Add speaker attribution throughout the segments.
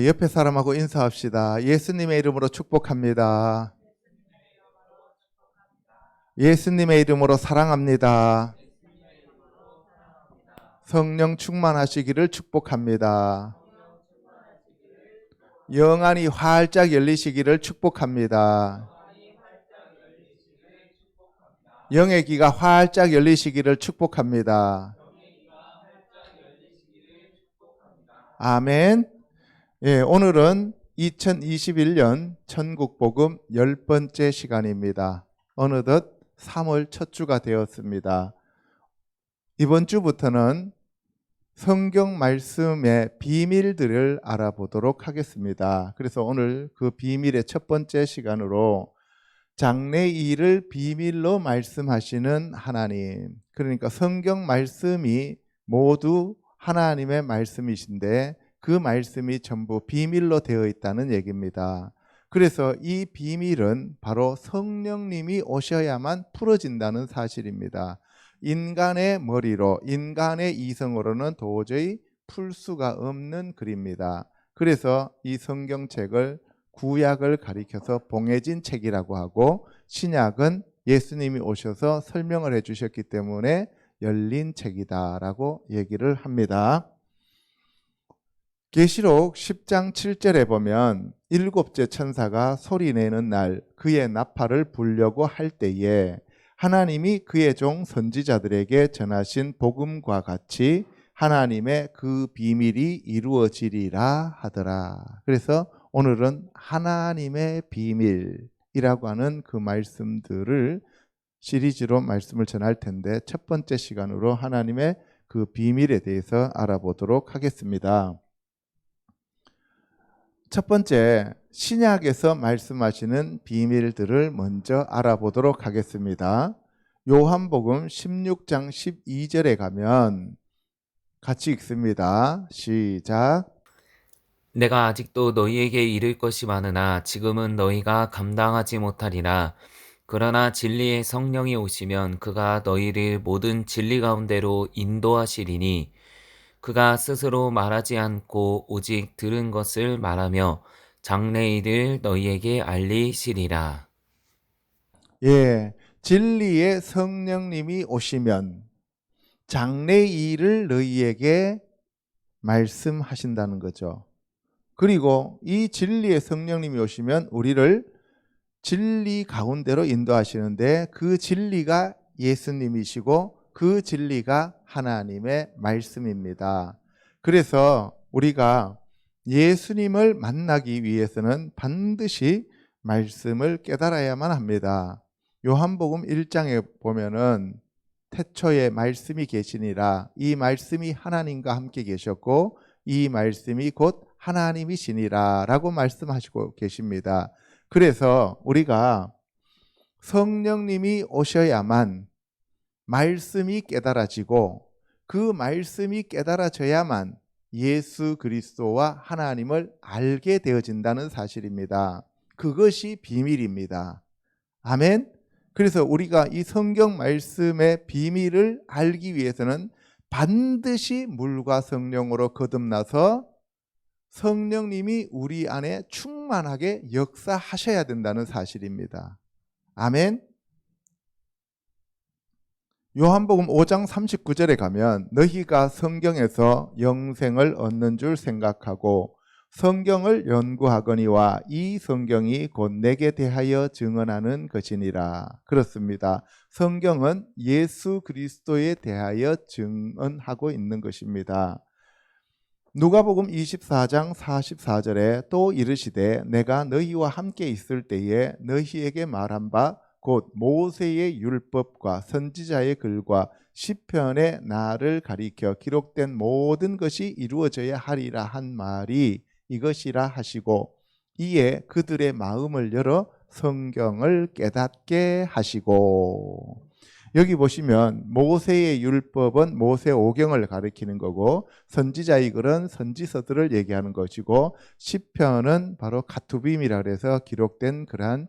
Speaker 1: 옆에 사람하고 인사합시다. 예수님의 이름으로 축복합니다. 예수님의 이름으로 사랑합니다. 성령 충만하시기를 축복합니다. 영안이 활짝 열리시기를 축복합니다. 영의 귀가 활짝 열리시기를 축복합니다. 아멘. 오늘은 2021년 천국복음 10번째 시간입니다. 어느덧 3월 첫 주가 되었습니다. 이번 주부터는 성경 말씀의 비밀들을 알아보도록 하겠습니다. 그래서 오늘 그 비밀의 첫 번째 시간으로 장래일을 비밀로 말씀하시는 하나님, 그러니까 성경 말씀이 모두 하나님의 말씀이신데 그 말씀이 전부 비밀로 되어 있다는 얘기입니다. 그래서 이 비밀은 바로 성령님이 오셔야만 풀어진다는 사실입니다. 인간의 머리로, 인간의 이성으로는 도저히 풀 수가 없는 글입니다. 그래서 이 성경책을 구약을 가리켜서 봉해진 책이라고 하고, 신약은 예수님이 오셔서 설명을 해주셨기 때문에 열린 책이다라고 얘기를 합니다. 계시록 10장 7절에 보면 일곱째 천사가 소리내는 날 그의 나팔을 불려고 할 때에 하나님이 그의 종 선지자들에게 전하신 복음과 같이 하나님의 그 비밀이 이루어지리라 하더라. 그래서 오늘은 하나님의 비밀이라고 하는 그 말씀들을 시리즈로 말씀을 전할 텐데, 첫 번째 시간으로 하나님의 그 비밀에 대해서 알아보도록 하겠습니다. 첫 번째, 신약에서 말씀하시는 비밀들을 먼저 알아보도록 하겠습니다. 요한복음 16장 12절에 가면 같이 읽습니다. 시작.
Speaker 2: 내가 아직도 너희에게 이를 것이 많으나 지금은 너희가 감당하지 못하리라. 그러나 진리의 성령이 오시면 그가 너희를 모든 진리 가운데로 인도하시리니 그가 스스로 말하지 않고 오직 들은 것을 말하며 장래일을 너희에게 알리시리라.
Speaker 1: 진리의 성령님이 오시면 장래일을 너희에게 말씀하신다는 거죠. 그리고 이 진리의 성령님이 오시면 우리를 진리 가운데로 인도하시는데, 그 진리가 예수님이시고 그 진리가 하나님의 말씀입니다. 그래서 우리가 예수님을 만나기 위해서는 반드시 말씀을 깨달아야만 합니다. 요한복음 1장에 보면은 태초에 말씀이 계시니라, 이 말씀이 하나님과 함께 계셨고 이 말씀이 곧 하나님이시니라 라고 말씀하시고 계십니다. 그래서 우리가 성령님이 오셔야만 말씀이 깨달아지고, 그 말씀이 깨달아져야만 예수 그리스도와 하나님을 알게 되어진다는 사실입니다. 그것이 비밀입니다. 아멘. 그래서 우리가 이 성경 말씀의 비밀을 알기 위해서는 반드시 물과 성령으로 거듭나서 성령님이 우리 안에 충만하게 역사하셔야 된다는 사실입니다. 아멘. 요한복음 5장 39절에 가면 너희가 성경에서 영생을 얻는 줄 생각하고 성경을 연구하거니와 이 성경이 곧 내게 대하여 증언하는 것이니라. 그렇습니다. 성경은 예수 그리스도에 대하여 증언하고 있는 것입니다. 누가복음 24장 44절에 또 이르시되 내가 너희와 함께 있을 때에 너희에게 말한 바 곧 모세의 율법과 선지자의 글과 시편의 나를 가리켜 기록된 모든 것이 이루어져야 하리라 한 말이 이것이라 하시고, 이에 그들의 마음을 열어 성경을 깨닫게 하시고. 여기 보시면 모세의 율법은 모세오경을 가리키는 거고, 선지자의 글은 선지서들을 얘기하는 것이고, 시편은 바로 가투빔이라 해서 기록된 그러한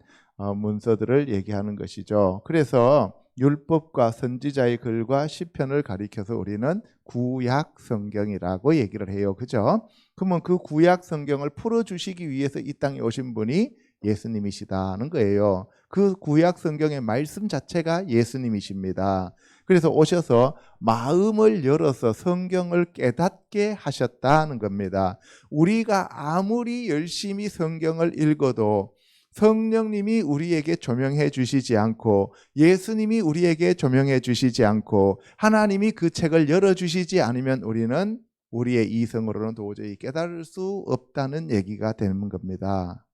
Speaker 1: 문서들을 얘기하는 것이죠. 그래서 율법과 선지자의 글과 시편을 가리켜서 우리는 구약 성경이라고 얘기를 해요. 그죠? 그러면 그 구약 성경을 풀어주시기 위해서 이 땅에 오신 분이 예수님이시다는 거예요. 그 구약 성경의 말씀 자체가 예수님이십니다. 그래서 오셔서 마음을 열어서 성경을 깨닫게 하셨다는 겁니다. 우리가 아무리 열심히 성경을 읽어도 성령님이 우리에게 조명해 주시지 않고 예수님이 우리에게 조명해 주시지 않고 하나님이 그 책을 열어주시지 않으면 우리는 우리의 이성으로는 도저히 깨달을 수 없다는 얘기가 되는 겁니다.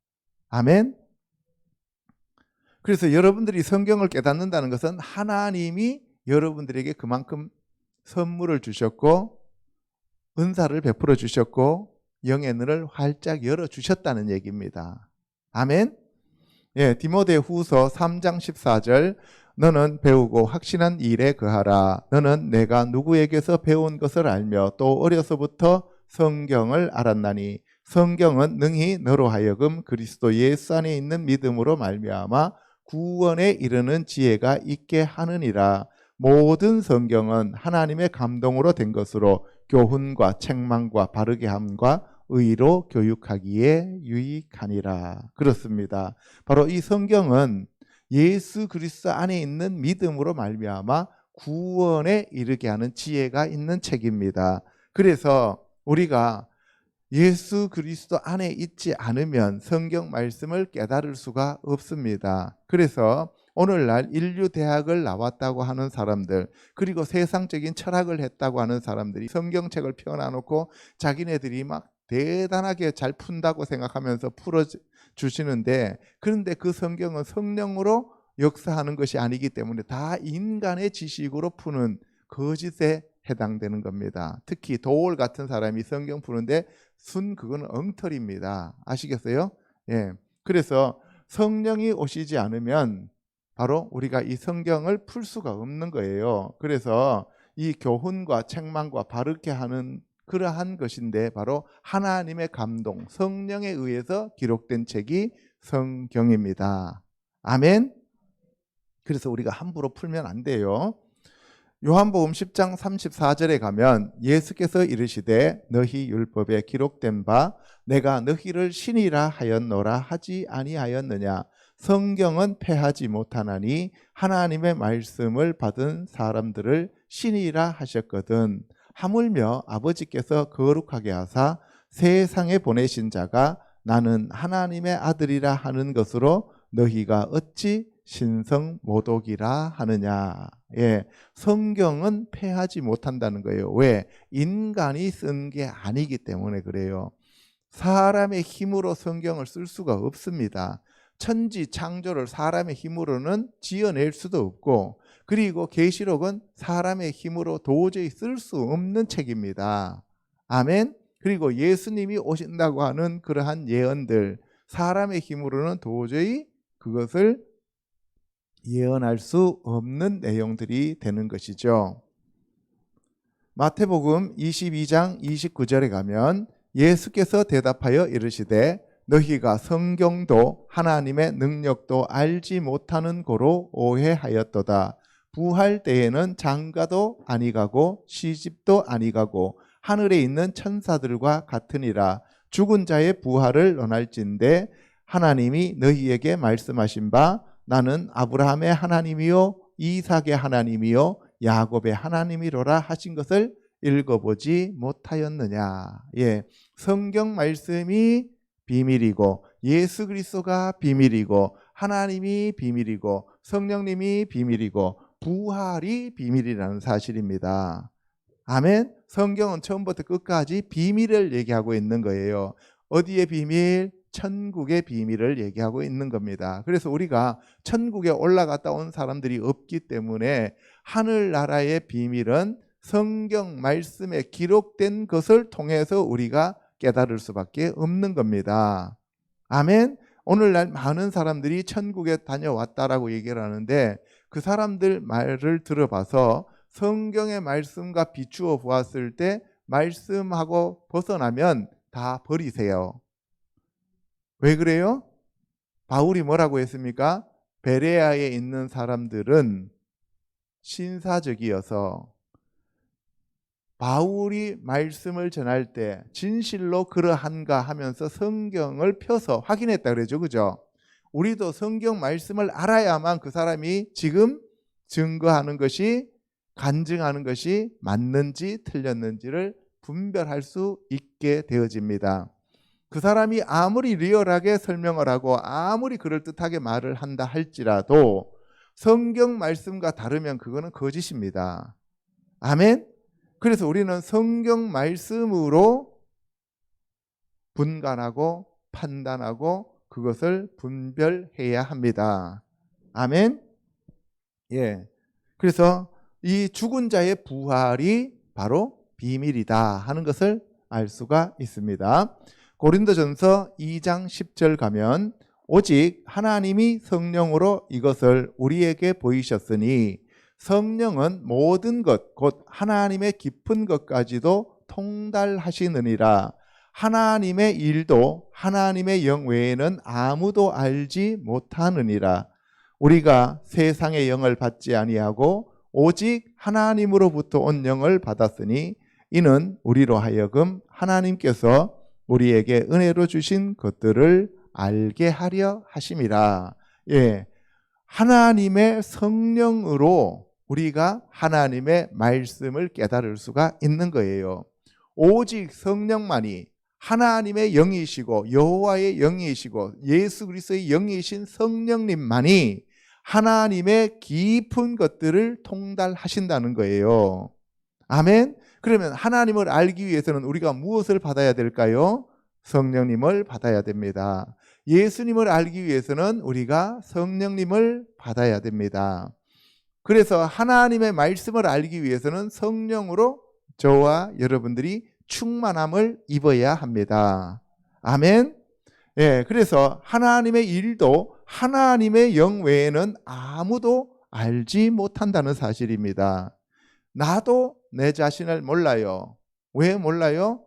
Speaker 1: 아멘. 그래서 여러분들이 성경을 깨닫는다는 것은 하나님이 여러분들에게 그만큼 선물을 주셨고 은사를 베풀어 주셨고 영의 눈을 활짝 열어 주셨다는 얘기입니다. 아멘. 예, 디모데후서 3장 14절 너는 배우고 확신한 일에 거하라. 너는 내가 누구에게서 배운 것을 알며 또 어려서부터 성경을 알았나니 성경은 능히 너로 하여금 그리스도 예수 안에 있는 믿음으로 말미암아 구원에 이르는 지혜가 있게 하느니라. 모든 성경은 하나님의 감동으로 된 것으로 교훈과 책망과 바르게 함과 의로 교육하기에 유익하니라. 그렇습니다. 바로 이 성경은 예수 그리스도 안에 있는 믿음으로 말미암아 구원에 이르게 하는 지혜가 있는 책입니다. 그래서 우리가 예수 그리스도 안에 있지 않으면 성경 말씀을 깨달을 수가 없습니다. 그래서 오늘날 인류대학을 나왔다고 하는 사람들, 그리고 세상적인 철학을 했다고 하는 사람들이 성경책을 펴놔놓고 자기네들이 막 대단하게 잘 푼다고 생각하면서 풀어주시는데, 그런데 그 성경은 성령으로 역사하는 것이 아니기 때문에 다 인간의 지식으로 푸는 거짓에 해당되는 겁니다. 특히 도올 같은 사람이 성경 푸는데 그거는 엉터리입니다. 아시겠어요? 예. 그래서 성령이 오시지 않으면 바로 우리가 이 성경을 풀 수가 없는 거예요. 그래서 이 교훈과 책망과 바르게 하는 그러한 것인데 바로 하나님의 감동, 성령에 의해서 기록된 책이 성경입니다. 아멘. 그래서 우리가 함부로 풀면 안 돼요. 요한복음 10장 34절에 가면 예수께서 이르시되 너희 율법에 기록된 바 내가 너희를 신이라 하였노라 하지 아니하였느냐. 성경은 패하지 못하나니 하나님의 말씀을 받은 사람들을 신이라 하셨거든. 하물며 아버지께서 거룩하게 하사 세상에 보내신 자가 나는 하나님의 아들이라 하는 것으로 너희가 어찌 신성 모독이라 하느냐. 예, 성경은 패하지 못한다는 거예요. 왜? 인간이 쓴 게 아니기 때문에 그래요. 사람의 힘으로 성경을 쓸 수가 없습니다. 천지 창조를 사람의 힘으로는 지어낼 수도 없고, 그리고 계시록은 사람의 힘으로 도저히 쓸 수 없는 책입니다. 아멘. 그리고 예수님이 오신다고 하는 그러한 예언들, 사람의 힘으로는 도저히 그것을 예언할 수 없는 내용들이 되는 것이죠. 마태복음 22장 29절에 가면 예수께서 대답하여 이르시되 너희가 성경도 하나님의 능력도 알지 못하는 고로 오해하였도다. 부활 때에는 장가도 아니가고 시집도 아니가고 하늘에 있는 천사들과 같으니라. 죽은 자의 부활을 논할진대 하나님이 너희에게 말씀하신 바 나는 아브라함의 하나님이요 이삭의 하나님이요 야곱의 하나님이로라 하신 것을 읽어보지 못하였느냐. 예, 성경 말씀이 비밀이고 예수 그리스도가 비밀이고 하나님이 비밀이고 성령님이 비밀이고 부활이 비밀이라는 사실입니다. 아멘. 성경은 처음부터 끝까지 비밀을 얘기하고 있는 거예요. 어디의 비밀? 천국의 비밀을 얘기하고 있는 겁니다. 그래서 우리가 천국에 올라갔다 온 사람들이 없기 때문에 하늘나라의 비밀은 성경 말씀에 기록된 것을 통해서 우리가 깨달을 수밖에 없는 겁니다. 아멘. 오늘날 많은 사람들이 천국에 다녀왔다라고 얘기를 하는데 그 사람들 말을 들어봐서 성경의 말씀과 비추어 보았을 때 말씀하고 벗어나면 다 버리세요. 왜 그래요? 바울이 뭐라고 했습니까? 베레아에 있는 사람들은 신사적이어서 바울이 말씀을 전할 때 진실로 그러한가 하면서 성경을 펴서 확인했다 그러죠. 그죠? 우리도 성경 말씀을 알아야만 그 사람이 지금 증거하는 것이, 간증하는 것이 맞는지 틀렸는지를 분별할 수 있게 되어집니다. 그 사람이 아무리 리얼하게 설명을 하고 아무리 그럴듯하게 말을 한다 할지라도 성경 말씀과 다르면 그거는 거짓입니다. 아멘? 그래서 우리는 성경 말씀으로 분간하고 판단하고 그것을 분별해야 합니다. 아멘? 예. 그래서 이 죽은 자의 부활이 바로 비밀이다 하는 것을 알 수가 있습니다. 고린도전서 2장 10절 가면 오직 하나님이 성령으로 이것을 우리에게 보이셨으니 성령은 모든 것 곧 하나님의 깊은 것까지도 통달하시느니라. 하나님의 일도 하나님의 영 외에는 아무도 알지 못하느니라. 우리가 세상의 영을 받지 아니하고 오직 하나님으로부터 온 영을 받았으니 이는 우리로 하여금 하나님께서 우리에게 은혜로 주신 것들을 알게 하려 하심이라. 예, 하나님의 성령으로 우리가 하나님의 말씀을 깨달을 수가 있는 거예요. 오직 성령만이, 하나님의 영이시고 여호와의 영이시고 예수 그리스도의 영이신 성령님만이 하나님의 깊은 것들을 통달하신다는 거예요. 아멘. 그러면 하나님을 알기 위해서는 우리가 무엇을 받아야 될까요? 성령님을 받아야 됩니다. 예수님을 알기 위해서는 우리가 성령님을 받아야 됩니다. 그래서 하나님의 말씀을 알기 위해서는 성령으로 저와 여러분들이 충만함을 입어야 합니다. 아멘. 예, 그래서 하나님의 일도 하나님의 영 외에는 아무도 알지 못한다는 사실입니다. 나도 내 자신을 몰라요. 왜 몰라요?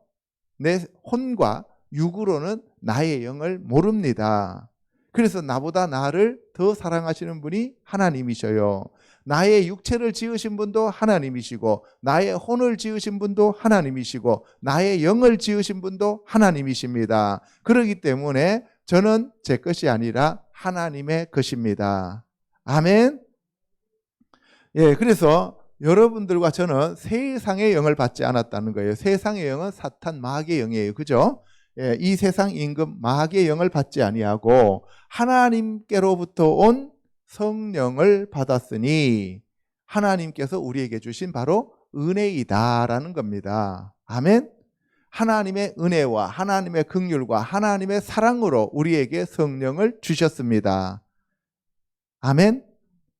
Speaker 1: 내 혼과 육으로는 나의 영을 모릅니다. 그래서 나보다 나를 더 사랑하시는 분이 하나님이셔요. 나의 육체를 지으신 분도 하나님이시고 나의 혼을 지으신 분도 하나님이시고 나의 영을 지으신 분도 하나님이십니다. 그렇기 때문에 저는 제 것이 아니라 하나님의 것입니다. 아멘. 예, 그래서 여러분들과 저는 세상의 영을 받지 않았다는 거예요. 세상의 영은 사탄 마귀의 영이에요. 그죠? 예, 이 세상 임금 마귀의 영을 받지 아니하고 하나님께로부터 온 성령을 받았으니 하나님께서 우리에게 주신 바로 은혜이다라는 겁니다. 아멘. 하나님의 은혜와 하나님의 긍휼과 하나님의 사랑으로 우리에게 성령을 주셨습니다. 아멘.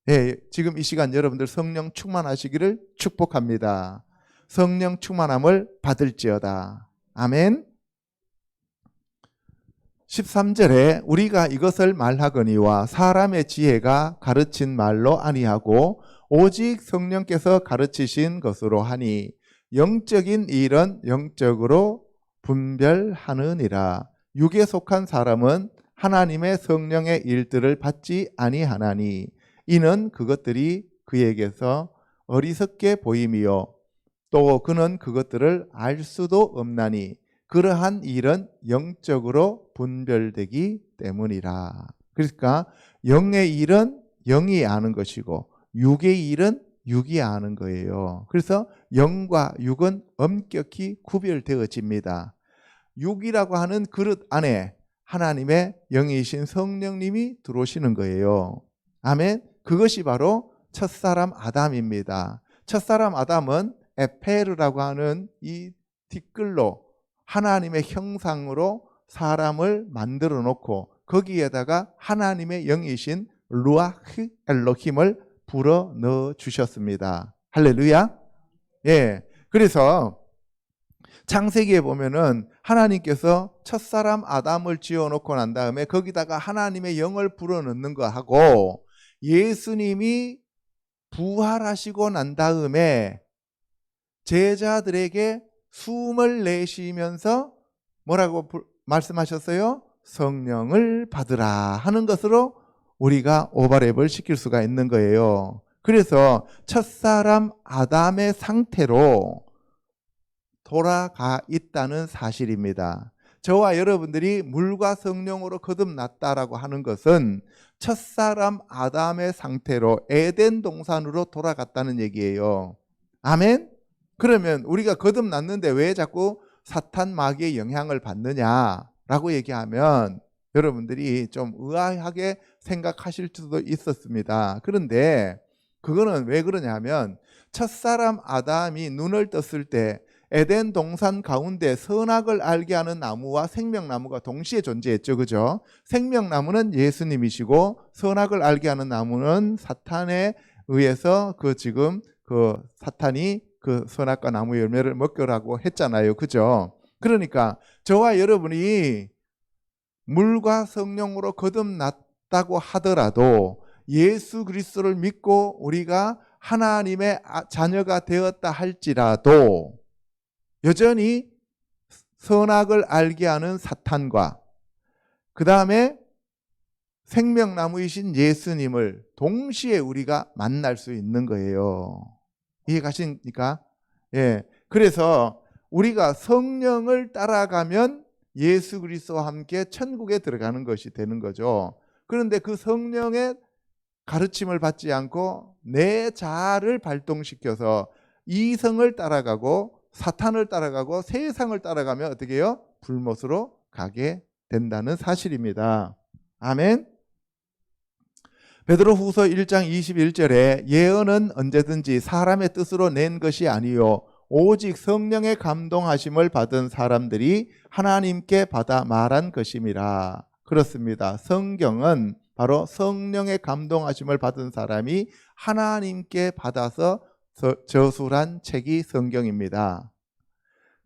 Speaker 1: 예, 지금 이 시간 여러분들 성령 충만하시기를 축복합니다. 성령 충만함을 받을지어다. 아멘. 13절에 우리가 이것을 말하거니와 사람의 지혜가 가르친 말로 아니하고 오직 성령께서 가르치신 것으로 하니 영적인 일은 영적으로 분별하느니라. 육에 속한 사람은 하나님의 성령의 일들을 받지 아니하나니 이는 그것들이 그에게서 어리석게 보임이요 또 그는 그것들을 알 수도 없나니 그러한 일은 영적으로 분별되기 때문이라. 그러니까 영의 일은 영이 아는 것이고 육의 일은 육이 아는 거예요. 그래서 영과 육은 엄격히 구별되어집니다. 육이라고 하는 그릇 안에 하나님의 영이신 성령님이 들어오시는 거예요. 아멘. 그것이 바로 첫사람 아담입니다. 첫사람 아담은 에페르라고 하는 이 티끌로 하나님의 형상으로 사람을 만들어 놓고 거기에다가 하나님의 영이신 루아흐 엘로힘을 불어 넣어 주셨습니다. 할렐루야. 예. 그래서 창세기에 보면은 하나님께서 첫사람 아담을 지어 놓고 난 다음에 거기다가 하나님의 영을 불어 넣는 거 하고 예수님이 부활하시고 난 다음에 제자들에게 숨을 내쉬면서 뭐라고 말씀하셨어요? 성령을 받으라 하는 것으로 우리가 오버랩을 시킬 수가 있는 거예요. 그래서 첫사람 아담의 상태로 돌아가 있다는 사실입니다. 저와 여러분들이 물과 성령으로 거듭났다라고 하는 것은 첫사람 아담의 상태로 에덴 동산으로 돌아갔다는 얘기예요. 아멘? 그러면 우리가 거듭났는데 왜 자꾸 사탄 마귀의 영향을 받느냐라고 얘기하면 여러분들이 좀 의아하게 생각하실 수도 있었습니다. 그런데 그거는 왜 그러냐면 첫사람 아담이 눈을 떴을 때 에덴 동산 가운데 선악을 알게 하는 나무와 생명나무가 동시에 존재했죠. 그죠? 생명나무는 예수님이시고 선악을 알게 하는 나무는 사탄에 의해서 지금 사탄이 선악과 나무 열매를 먹으라고 했잖아요. 그죠? 그러니까 저와 여러분이 물과 성령으로 거듭났다고 하더라도 예수 그리스도를 믿고 우리가 하나님의 자녀가 되었다 할지라도 여전히 선악을 알게 하는 사탄과 그 다음에 생명나무이신 예수님을 동시에 우리가 만날 수 있는 거예요. 이해 가십니까? 예. 그래서 우리가 성령을 따라가면 예수 그리스도와 함께 천국에 들어가는 것이 되는 거죠. 그런데 그 성령의 가르침을 받지 않고 내 자아를 발동시켜서 이성을 따라가고 사탄을 따라가고 세상을 따라가면 어떻게 해요? 불못으로 가게 된다는 사실입니다. 아멘. 베드로후서 1장 21절에 예언은 언제든지 사람의 뜻으로 낸 것이 아니요 오직 성령의 감동하심을 받은 사람들이 하나님께 받아 말한 것임이라. 그렇습니다. 성경은 바로 성령의 감동하심을 받은 사람이 하나님께 받아서 저술한 책이 성경입니다.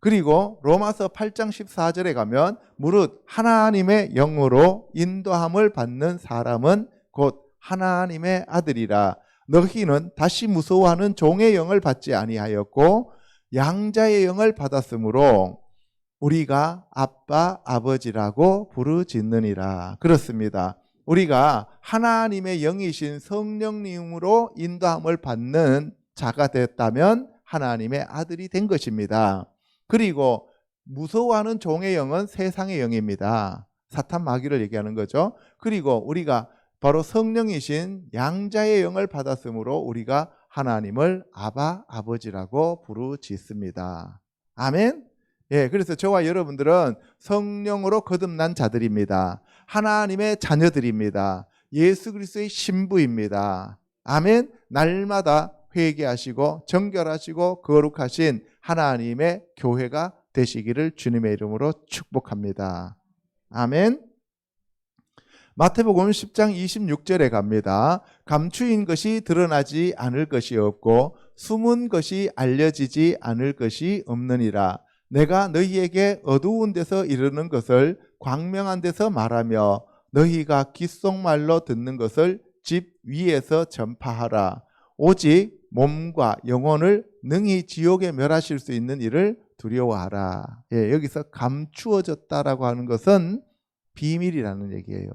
Speaker 1: 그리고 로마서 8장 14절에 가면 무릇 하나님의 영으로 인도함을 받는 사람은 곧 하나님의 아들이라. 너희는 다시 무서워하는 종의 영을 받지 아니하였고 양자의 영을 받았으므로 우리가 아빠 아버지라고 부르짖느니라. 그렇습니다. 우리가 하나님의 영이신 성령님으로 인도함을 받는 자가 됐다면 하나님의 아들이 된 것입니다. 그리고 무서워하는 종의 영은 세상의 영입니다. 사탄 마귀를 얘기하는 거죠. 그리고 우리가 바로 성령이신 양자의 영을 받았으므로 우리가 하나님을 아바 아버지라고 부르짖습니다. 아멘. 예, 그래서 저와 여러분들은 성령으로 거듭난 자들입니다. 하나님의 자녀들입니다. 예수 그리스도의 신부입니다. 아멘. 날마다 회개하시고 정결하시고 거룩하신 하나님의 교회가 되시기를 주님의 이름으로 축복합니다. 아멘. 마태복음 10장 26절에 갑니다. 감추인 것이 드러나지 않을 것이 없고 숨은 것이 알려지지 않을 것이 없느니라. 내가 너희에게 어두운 데서 이르는 것을 광명한 데서 말하며 너희가 귓속말로 듣는 것을 집 위에서 전파하라. 오직 몸과 영혼을 능히 지옥에 멸하실 수 있는 일을 두려워하라. 예, 여기서 감추어졌다라고 하는 것은 비밀이라는 얘기예요.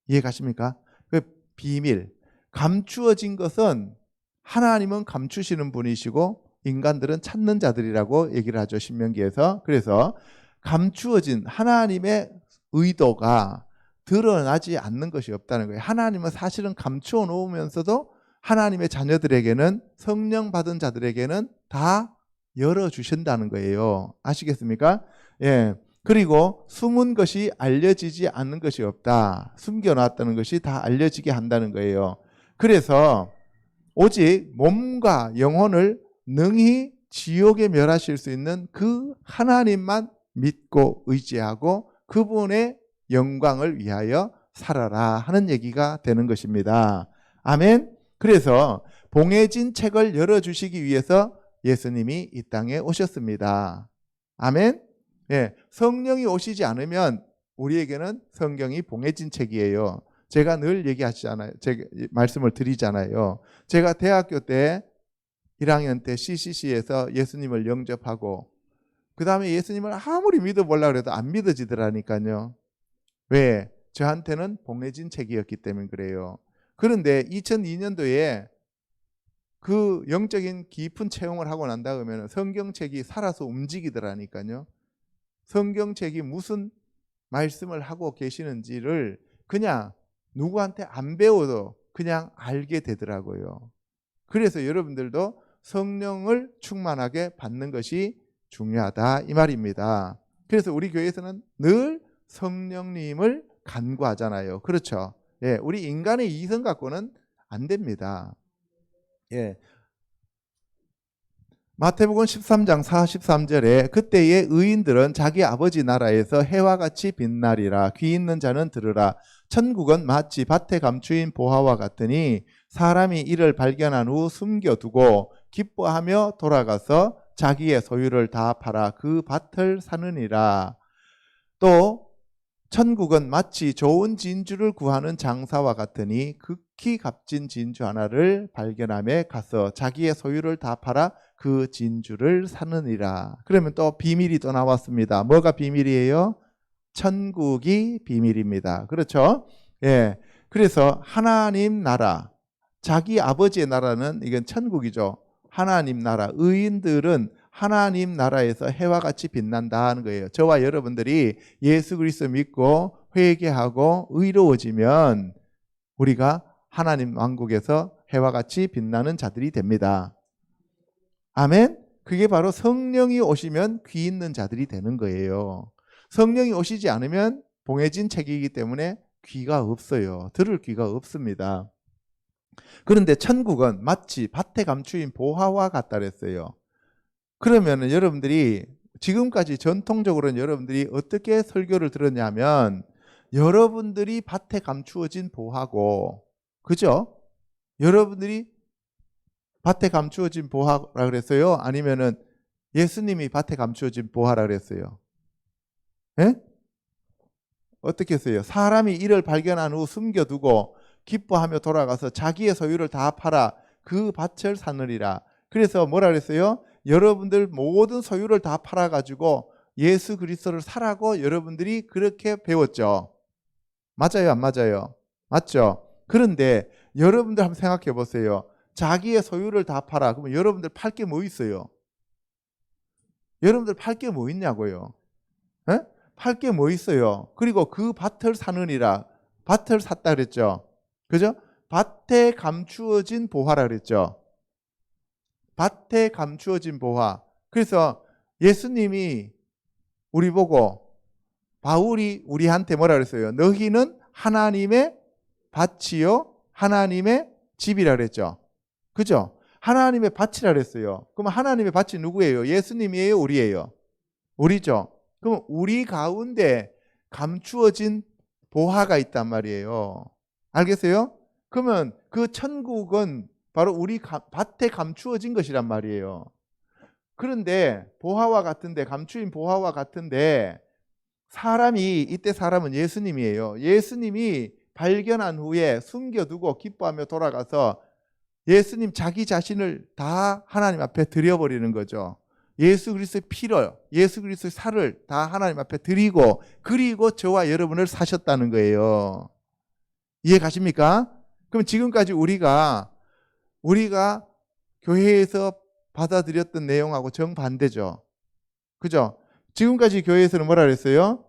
Speaker 1: 이해 가십니까? 그 비밀, 감추어진 것은 하나님은 감추시는 분이시고 인간들은 찾는 자들이라고 얘기를 하죠. 신명기에서. 그래서 감추어진 하나님의 의도가 드러나지 않는 것이 없다는 거예요. 하나님은 사실은 감추어 놓으면서도 하나님의 자녀들에게는, 성령 받은 자들에게는 다 열어주신다는 거예요. 아시겠습니까? 예. 그리고 숨은 것이 알려지지 않는 것이 없다. 숨겨놨다는 것이 다 알려지게 한다는 거예요. 그래서 오직 몸과 영혼을 능히 지옥에 멸하실 수 있는 그 하나님만 믿고 의지하고 그분의 영광을 위하여 살아라 하는 얘기가 되는 것입니다. 아멘. 그래서 봉해진 책을 열어주시기 위해서 예수님이 이 땅에 오셨습니다. 아멘. 예, 성령이 오시지 않으면 우리에게는 성경이 봉해진 책이에요. 제가 늘 얘기하시잖아요. 제가 말씀을 드리잖아요. 제가 대학교 때 1학년 때 CCC에서 예수님을 영접하고 그 다음에 예수님을 아무리 믿어보려고 해도 안 믿어지더라니까요. 왜? 저한테는 봉해진 책이었기 때문에 그래요. 그런데 2002년도에 그 영적인 깊은 체험을 하고 난 다음에는 성경책이 살아서 움직이더라니까요. 성경책이 무슨 말씀을 하고 계시는지를 그냥 누구한테 안 배워도 그냥 알게 되더라고요. 그래서 여러분들도 성령을 충만하게 받는 것이 중요하다 이 말입니다. 그래서 우리 교회에서는 늘 성령님을 간구하잖아요. 그렇죠? 예, 우리 인간의 이성 갖고는 안 됩니다. 예. 마태복음 13장 43절에 그때의 의인들은 자기 아버지 나라에서 해와 같이 빛나리라. 귀 있는 자는 들으라. 천국은 마치 밭에 감추인 보화와 같으니 사람이 이를 발견한 후 숨겨두고 기뻐하며 돌아가서 자기의 소유를 다 팔아 그 밭을 사느니라. 또 천국은 마치 좋은 진주를 구하는 장사와 같으니 극히 값진 진주 하나를 발견함에 가서 자기의 소유를 다 팔아 그 진주를 사느니라. 그러면 또 비밀이 또 나왔습니다. 뭐가 비밀이에요? 천국이 비밀입니다. 그렇죠? 예. 그래서 하나님 나라, 자기 아버지의 나라는 이건 천국이죠. 하나님 나라, 의인들은 하나님 나라에서 해와 같이 빛난다 하는 거예요. 저와 여러분들이 예수 그리스도 믿고 회개하고 의로워지면 우리가 하나님 왕국에서 해와 같이 빛나는 자들이 됩니다. 아멘. 그게 바로 성령이 오시면 귀 있는 자들이 되는 거예요. 성령이 오시지 않으면 봉해진 책이기 때문에 귀가 없어요. 들을 귀가 없습니다. 그런데 천국은 마치 밭에 감추인 보화와 같다 그랬어요. 그러면 여러분들이 지금까지 전통적으로는 여러분들이 어떻게 설교를 들었냐면 여러분들이 밭에 감추어진 보화고, 그죠? 여러분들이 밭에 감추어진 보화라 그랬어요? 아니면은 예수님이 밭에 감추어진 보화라 그랬어요? 예? 어떻게 했어요? 사람이 이를 발견한 후 숨겨두고 기뻐하며 돌아가서 자기의 소유를 다 팔아 그 밭을 사느리라. 그래서 뭐라 그랬어요? 여러분들 모든 소유를 다 팔아가지고 예수 그리스도를 사라고 여러분들이 그렇게 배웠죠. 맞아요, 안 맞아요? 맞죠? 그런데 여러분들 한번 생각해 보세요. 자기의 소유를 다 팔아. 그러면 여러분들 팔 게 뭐 있어요? 여러분들 팔 게 뭐 있냐고요? 에? 팔 게 뭐 있어요? 그리고 그 밭을 사느니라. 밭을 샀다 그랬죠? 그죠? 밭에 감추어진 보화라 그랬죠? 밭에 감추어진 보화. 그래서 예수님이 우리 보고 바울이 우리한테 뭐라 그랬어요? 너희는 하나님의 밭이요 하나님의 집이라 그랬죠. 그죠? 하나님의 밭이라 그랬어요. 그럼 하나님의 밭이 누구예요? 예수님이에요? 우리예요? 우리죠. 그럼 우리 가운데 감추어진 보화가 있단 말이에요. 알겠어요? 그러면 그 천국은 바로 우리 밭에 감추어진 것이란 말이에요. 그런데 보화와 같은데, 감추인 보화와 같은데 사람이, 이때 사람은 예수님이에요. 예수님이 발견한 후에 숨겨두고 기뻐하며 돌아가서 예수님 자기 자신을 다 하나님 앞에 드려버리는 거죠. 예수 그리스도의 피를, 예수 그리스도의 살을 다 하나님 앞에 드리고, 그리고 저와 여러분을 사셨다는 거예요. 이해 가십니까? 그럼 지금까지 우리가 교회에서 받아들였던 내용하고 정반대죠. 그죠? 지금까지 교회에서는 뭐라 그랬어요?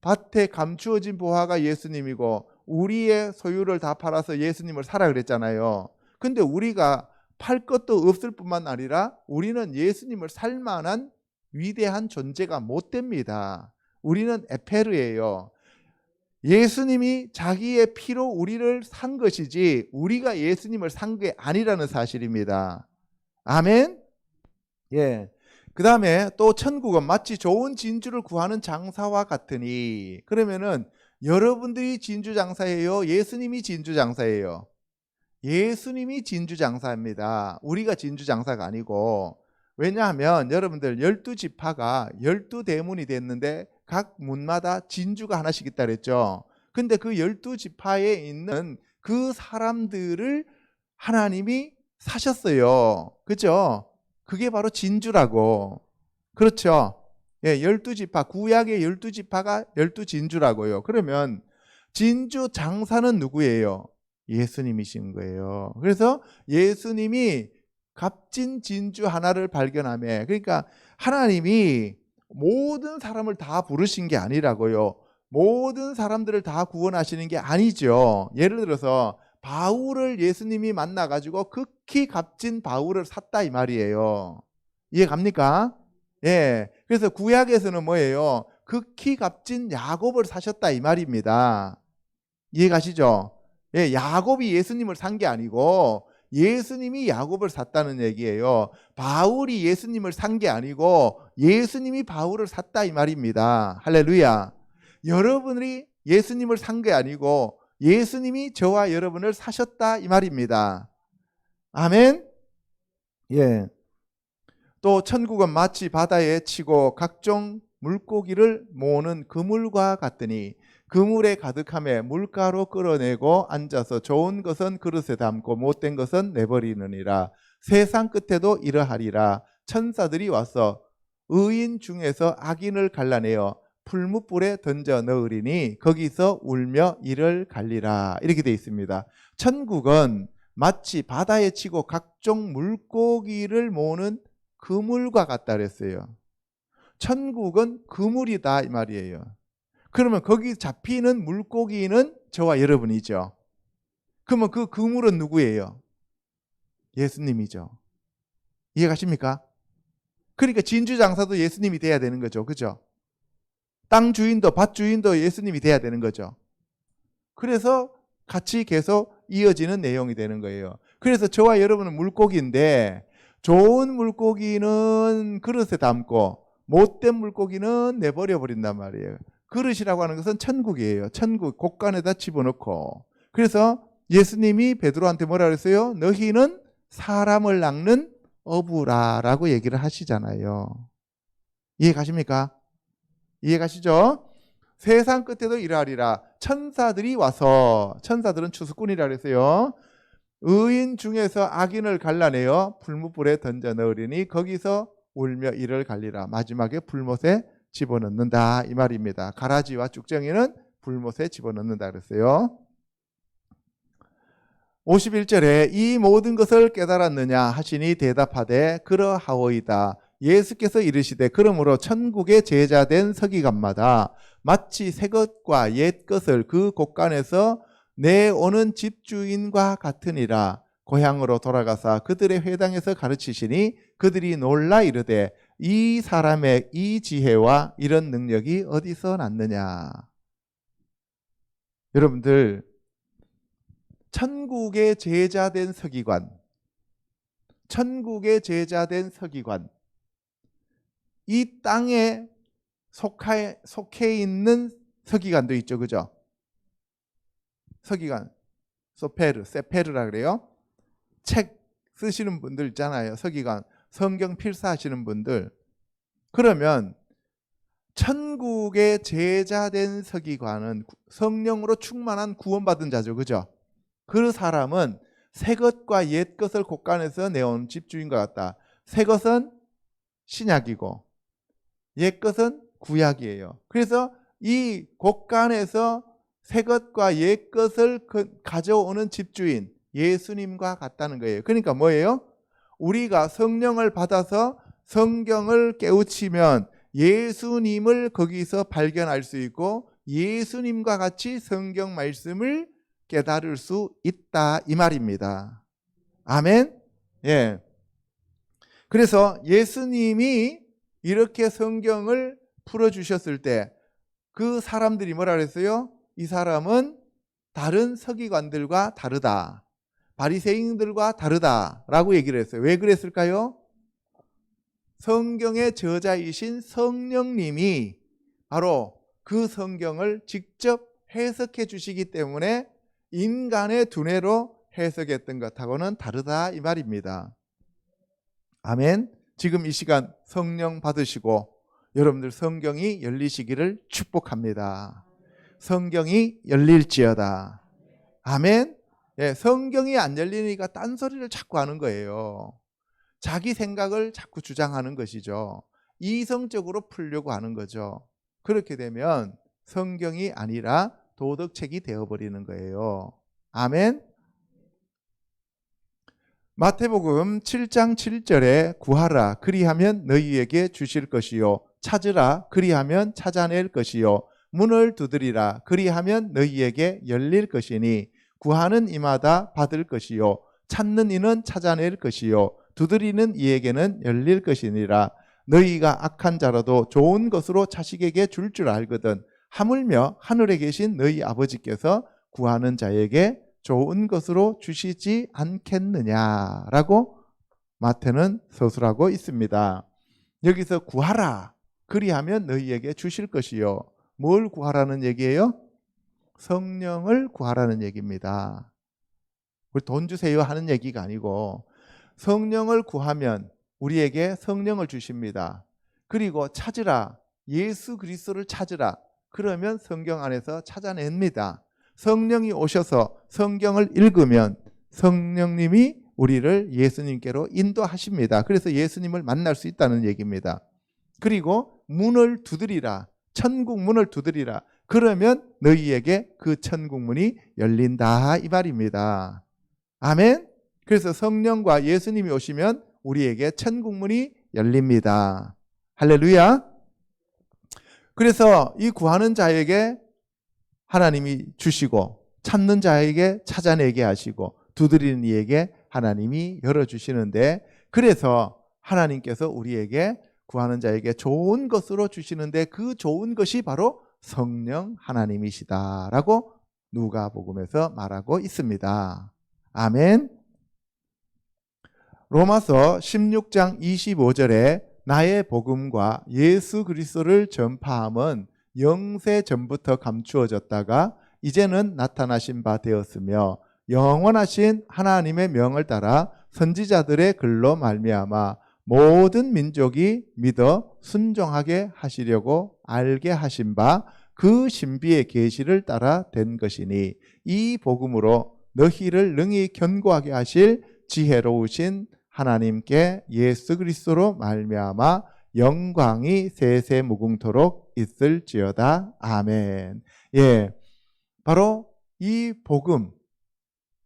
Speaker 1: 밭에 감추어진 보화가 예수님이고 우리의 소유를 다 팔아서 예수님을 사라 그랬잖아요. 근데 우리가 팔 것도 없을 뿐만 아니라 우리는 예수님을 살 만한 위대한 존재가 못 됩니다. 우리는 에페르예요. 예수님이 자기의 피로 우리를 산 것이지 우리가 예수님을 산 게 아니라는 사실입니다. 아멘. 예. 그 다음에 또 천국은 마치 좋은 진주를 구하는 장사와 같으니, 그러면은 여러분들이 진주 장사예요? 예수님이 진주 장사예요? 예수님이 진주 장사입니다. 우리가 진주 장사가 아니고. 왜냐하면 여러분들 12지파가 12대문이 됐는데 각 문마다 진주가 하나씩 있다 그랬죠. 근데 그 12지파에 있는 그 사람들을 하나님이 사셨어요. 그죠? 그게 바로 진주라고. 그렇죠? 예, 12지파, 구약의 12지파가 12진주라고요. 그러면 진주 장사는 누구예요? 예수님이신 거예요. 그래서 예수님이 값진 진주 하나를 발견하며, 그러니까 하나님이 모든 사람을 다 부르신 게 아니라고요. 모든 사람들을 다 구원하시는 게 아니죠. 예를 들어서 바울을 예수님이 만나가지고 극히 값진 바울을 샀다 이 말이에요. 이해 갑니까? 예. 그래서 구약에서는 뭐예요? 극히 값진 야곱을 사셨다 이 말입니다. 이해 가시죠? 예, 야곱이 예수님을 산 게 아니고 예수님이 야곱을 샀다는 얘기예요. 바울이 예수님을 산 게 아니고 예수님이 바울을 샀다 이 말입니다. 할렐루야. 여러분이 예수님을 산 게 아니고 예수님이 저와 여러분을 사셨다 이 말입니다. 아멘. 예. 또 천국은 마치 바다에 치고 각종 물고기를 모으는 그물과 같더니 그물에 가득함에 물가로 끌어내고 앉아서 좋은 것은 그릇에 담고 못된 것은 내버리느니라. 세상 끝에도 이러하리라. 천사들이 와서 의인 중에서 악인을 갈라내어 풀무불에 던져 넣으리니 거기서 울며 이를 갈리라. 이렇게 되어 있습니다. 천국은 마치 바다에 치고 각종 물고기를 모으는 그물과 같다 그랬어요. 천국은 그물이다 이 말이에요. 그러면 거기 잡히는 물고기는 저와 여러분이죠. 그러면 그 그물은 누구예요? 예수님이죠. 이해가십니까? 그러니까 진주장사도 예수님이 돼야 되는 거죠. 그죠? 땅 주인도 밭 주인도 예수님이 돼야 되는 거죠. 그래서 같이 계속 이어지는 내용이 되는 거예요. 그래서 저와 여러분은 물고기인데 좋은 물고기는 그릇에 담고 못된 물고기는 내버려 버린단 말이에요. 그릇이라고 하는 것은 천국이에요. 천국 곳간에다 집어넣고. 그래서 예수님이 베드로한테 뭐라 그랬어요? 너희는 사람을 낚는 어부라라고 얘기를 하시잖아요. 이해 가십니까? 이해 가시죠? 세상 끝에도 이러하리라. 천사들이 와서, 천사들은 추수꾼이라 그랬어요. 의인 중에서 악인을 갈라내어 풀무불에 던져 넣으리니 거기서 울며 이를 갈리라. 마지막에 불못에 집어넣는다 이 말입니다. 가라지와 쭉정이는 불못에 집어넣는다 그랬어요. 51절에 이 모든 것을 깨달았느냐 하시니 대답하되 그러하오이다. 예수께서 이르시되 그러므로 천국의 제자된 서기관마다 마치 새 것과 옛 것을 그 곳간에서 내오는 집주인과 같으니라. 고향으로 돌아가사 그들의 회당에서 가르치시니 그들이 놀라 이르되 이 사람의 이 지혜와 이런 능력이 어디서 났느냐. 여러분들 천국의 제자된 서기관, 천국의 제자된 서기관, 이 땅에 속해 있는 서기관도 있죠. 그죠? 서기관, 세페르라 그래요. 책 쓰시는 분들 있잖아요. 서기관, 성경 필사하시는 분들. 그러면 천국의 제자된 서기관은 성령으로 충만한 구원받은 자죠. 그죠? 그 사람은 새 것과 옛 것을 곳간에서 내온 집주인과 같다. 새 것은 신약이고 옛 것은 구약이에요. 그래서 이 곳간에서 새 것과 옛 것을 가져오는 집주인 예수님과 같다는 거예요. 그러니까 뭐예요? 우리가 성령을 받아서 성경을 깨우치면 예수님을 거기서 발견할 수 있고 예수님과 같이 성경 말씀을 깨달을 수 있다 이 말입니다. 아멘. 예. 그래서 예수님이 이렇게 성경을 풀어주셨을 때 그 사람들이 뭐라 그랬어요? 이 사람은 다른 서기관들과 다르다. 바리새인들과 다르다라고 얘기를 했어요. 왜 그랬을까요? 성경의 저자이신 성령님이 바로 그 성경을 직접 해석해 주시기 때문에 인간의 두뇌로 해석했던 것하고는 다르다 이 말입니다. 아멘. 지금 이 시간 성령 받으시고 여러분들 성경이 열리시기를 축복합니다. 성경이 열릴지어다. 아멘. 예, 성경이 안 열리니까 딴소리를 자꾸 하는 거예요. 자기 생각을 자꾸 주장하는 것이죠. 이성적으로 풀려고 하는 거죠. 그렇게 되면 성경이 아니라 도덕책이 되어버리는 거예요. 아멘. 마태복음 7장 7절에 구하라 그리하면 너희에게 주실 것이요 찾으라 그리하면 찾아낼 것이요 문을 두드리라 그리하면 너희에게 열릴 것이니 구하는 이마다 받을 것이요 찾는 이는 찾아낼 것이요 두드리는 이에게는 열릴 것이니라. 너희가 악한 자라도 좋은 것으로 자식에게 줄 줄 알거든 하물며 하늘에 계신 너희 아버지께서 구하는 자에게 좋은 것으로 주시지 않겠느냐라고 마태는 서술하고 있습니다. 여기서 구하라 그리하면 너희에게 주실 것이요. 뭘 구하라는 얘기예요? 성령을 구하라는 얘기입니다. 우리 돈 주세요 하는 얘기가 아니고 성령을 구하면 우리에게 성령을 주십니다. 그리고 찾으라 예수 그리스도를 찾으라 그러면 성경 안에서 찾아냅니다. 성령이 오셔서 성경을 읽으면 성령님이 우리를 예수님께로 인도하십니다. 그래서 예수님을 만날 수 있다는 얘기입니다. 그리고 문을 두드리라. 천국 문을 두드리라. 그러면 너희에게 그 천국 문이 열린다 이 말입니다. 아멘. 그래서 성령과 예수님이 오시면 우리에게 천국 문이 열립니다. 할렐루야. 그래서 이 구하는 자에게 하나님이 주시고 찾는 자에게 찾아내게 하시고 두드리는 이에게 하나님이 열어주시는데 그래서 하나님께서 우리에게 구하는 자에게 좋은 것으로 주시는데 그 좋은 것이 바로 성령 하나님이시다라고 누가복음에서 말하고 있습니다. 아멘. 로마서 16장 25절에 나의 복음과 예수 그리스도를 전파함은 영세 전부터 감추어졌다가 이제는 나타나신 바 되었으며 영원하신 하나님의 명을 따라 선지자들의 글로 말미암아 모든 민족이 믿어 순종하게 하시려고 알게 하신 바 그 신비의 계시를 따라 된 것이니 이 복음으로 너희를 능히 견고하게 하실 지혜로우신 하나님께 예수 그리스도로 말미암아 영광이 세세 무궁토록 있을지어다. 아멘. 예, 바로 이 복음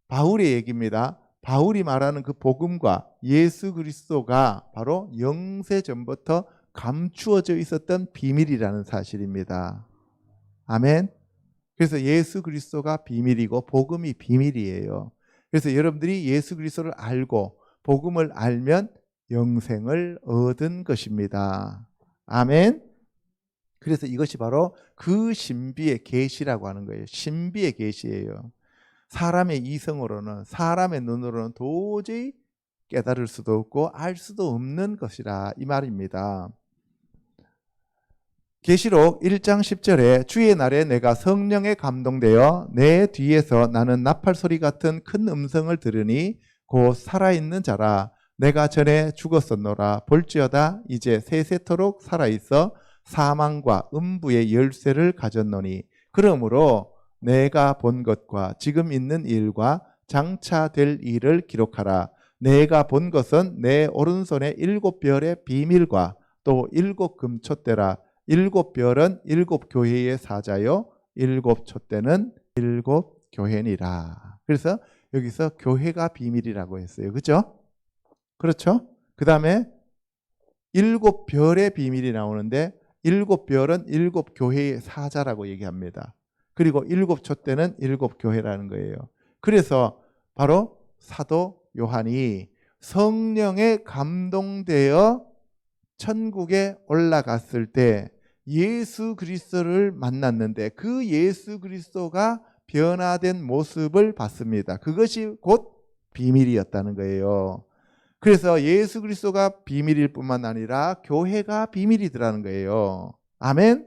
Speaker 1: 바울의 얘기입니다. 바울이 말하는 그 복음과 예수 그리스도가 바로 영세 전부터 감추어져 있었던 비밀이라는 사실입니다. 아멘. 그래서 예수 그리스도가 비밀이고 복음이 비밀이에요. 그래서 여러분들이 예수 그리스도를 알고 복음을 알면 영생을 얻은 것입니다. 아멘. 그래서 이것이 바로 그 신비의 계시라고 하는 거예요. 신비의 계시예요. 사람의 이성으로는 사람의 눈으로는 도저히 깨달을 수도 없고 알 수도 없는 것이라 이 말입니다. 계시록 1장 10절에 주의 날에 내가 성령에 감동되어 내 뒤에서 나는 나팔 소리 같은 큰 음성을 들으니 곧 살아있는 자라 내가 전에 죽었었노라 볼지어다 이제 세세토록 살아있어 사망과 음부의 열쇠를 가졌노니 그러므로 내가 본 것과 지금 있는 일과 장차 될 일을 기록하라. 내가 본 것은 내 오른손에 7별의 비밀과 또 7금촛대라. 7별은 7교회의 사자요 7촛대는 7교회니라. 그래서 여기서 교회가 비밀이라고 했어요. 그렇죠? 그렇죠? 그 다음에 7별의 비밀이 나오는데 7별은 7교회의 사자라고 얘기합니다. 그리고 7촛대는 7교회라는 거예요. 그래서 바로 사도 요한이 성령에 감동되어 천국에 올라갔을 때 예수 그리스도를 만났는데 그 예수 그리스도가 변화된 모습을 봤습니다. 그것이 곧 비밀이었다는 거예요. 그래서 예수 그리스도가 비밀일 뿐만 아니라 교회가 비밀이더라는 거예요. 아멘.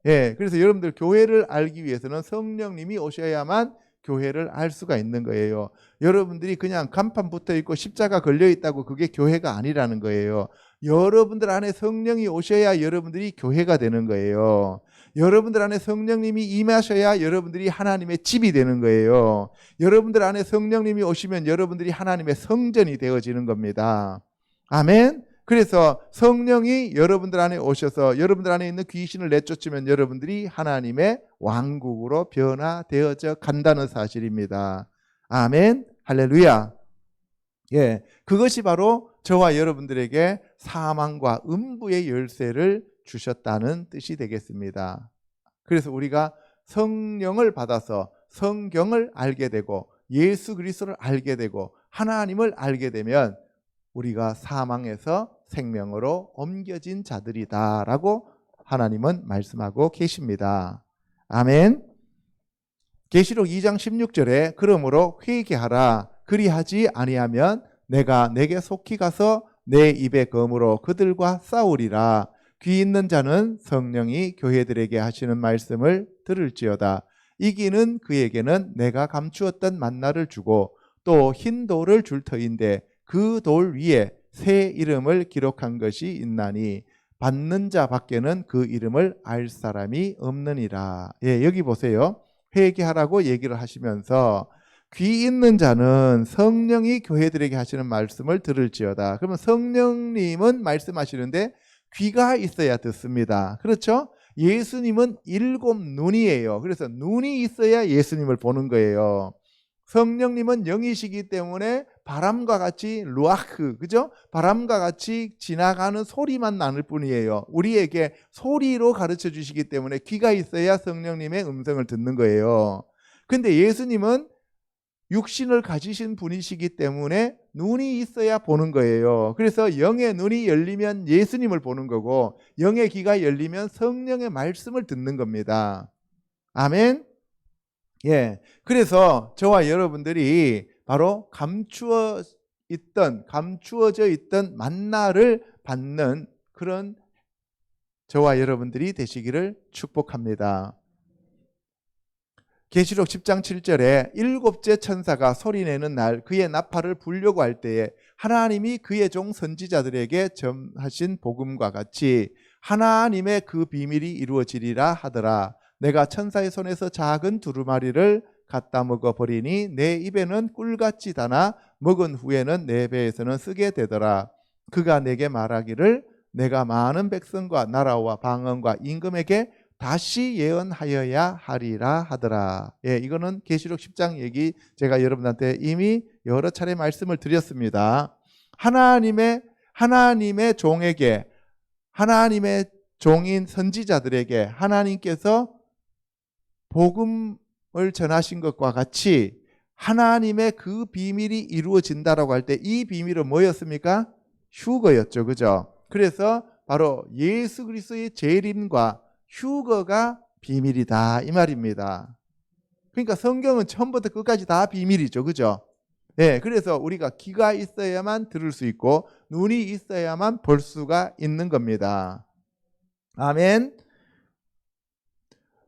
Speaker 1: 예, 그래서 여러분들 교회를 알기 위해서는 성령님이 오셔야만 교회를 알 수가 있는 거예요. 여러분들이 그냥 간판 붙어 있고 십자가 걸려 있다고 그게 교회가 아니라는 거예요. 여러분들 안에 성령이 오셔야 여러분들이 교회가 되는 거예요. 여러분들 안에 성령님이 임하셔야 여러분들이 하나님의 집이 되는 거예요. 여러분들 안에 성령님이 오시면 여러분들이 하나님의 성전이 되어지는 겁니다. 아멘. 그래서 성령이 여러분들 안에 오셔서 여러분들 안에 있는 귀신을 내쫓으면 여러분들이 하나님의 왕국으로 변화되어져 간다는 사실입니다. 아멘. 할렐루야. 예, 그것이 바로 저와 여러분들에게 사망과 음부의 열쇠를 주셨다는 뜻이 되겠습니다. 그래서 우리가 성령을 받아서 성경을 알게 되고 예수 그리스도를 알게 되고 하나님을 알게 되면 우리가 사망에서 생명으로 옮겨진 자들이다라고 하나님은 말씀하고 계십니다. 아멘. 계시록 2장 16절에 그러므로 회개하라. 그리하지 아니하면 내가 내게 속히 가서 내 입의 검으로 그들과 싸우리라. 귀 있는 자는 성령이 교회들에게 하시는 말씀을 들을지어다. 이기는 그에게는 내가 감추었던 만나를 주고 또 흰 돌을 줄 터인데 그 돌 위에 새 이름을 기록한 것이 있나니 받는 자 밖에는 그 이름을 알 사람이 없느니라. 예, 여기 보세요. 회개하라고 얘기를 하시면서 귀 있는 자는 성령이 교회들에게 하시는 말씀을 들을지어다. 그러면 성령님은 말씀하시는데 귀가 있어야 듣습니다. 그렇죠? 예수님은 7 눈이에요. 그래서 눈이 있어야 예수님을 보는 거예요. 성령님은 영이시기 때문에 바람과 같이 루아흐, 그죠? 바람과 같이 지나가는 소리만 나눌 뿐이에요. 우리에게 소리로 가르쳐 주시기 때문에 귀가 있어야 성령님의 음성을 듣는 거예요. 근데 예수님은 육신을 가지신 분이시기 때문에 눈이 있어야 보는 거예요. 그래서 영의 눈이 열리면 예수님을 보는 거고 영의 귀가 열리면 성령의 말씀을 듣는 겁니다. 아멘. 예. 그래서 저와 여러분들이 바로 감추어져 있던 만나를 받는 그런 저와 여러분들이 되시기를 축복합니다. 계시록 10장 7절에 7째 천사가 소리내는 날 그의 나팔을 불려고 할 때에 하나님이 그의 종 선지자들에게 전하신 복음과 같이 하나님의 그 비밀이 이루어지리라 하더라. 내가 천사의 손에서 작은 두루마리를 갖다 먹어버리니 내 입에는 꿀같이 다나 먹은 후에는 내 배에서는 쓰게 되더라. 그가 내게 말하기를 내가 많은 백성과 나라와 방언과 임금에게 다시 예언하여야 하리라 하더라. 예, 이거는 계시록 10장 얘기 제가 여러분한테 이미 여러 차례 말씀을 드렸습니다. 하나님의 종에게 하나님의 종인 선지자들에게 하나님께서 복음을 전하신 것과 같이 하나님의 그 비밀이 이루어진다라고 할 때 이 비밀은 뭐였습니까? 휴거였죠. 그죠? 그래서 바로 예수 그리스도의 재림과 휴거가 비밀이다 이 말입니다. 그러니까 성경은 처음부터 끝까지 다 비밀이죠. 그죠? 네, 그래서 우리가 귀가 있어야만 들을 수 있고 눈이 있어야만 볼 수가 있는 겁니다. 아멘.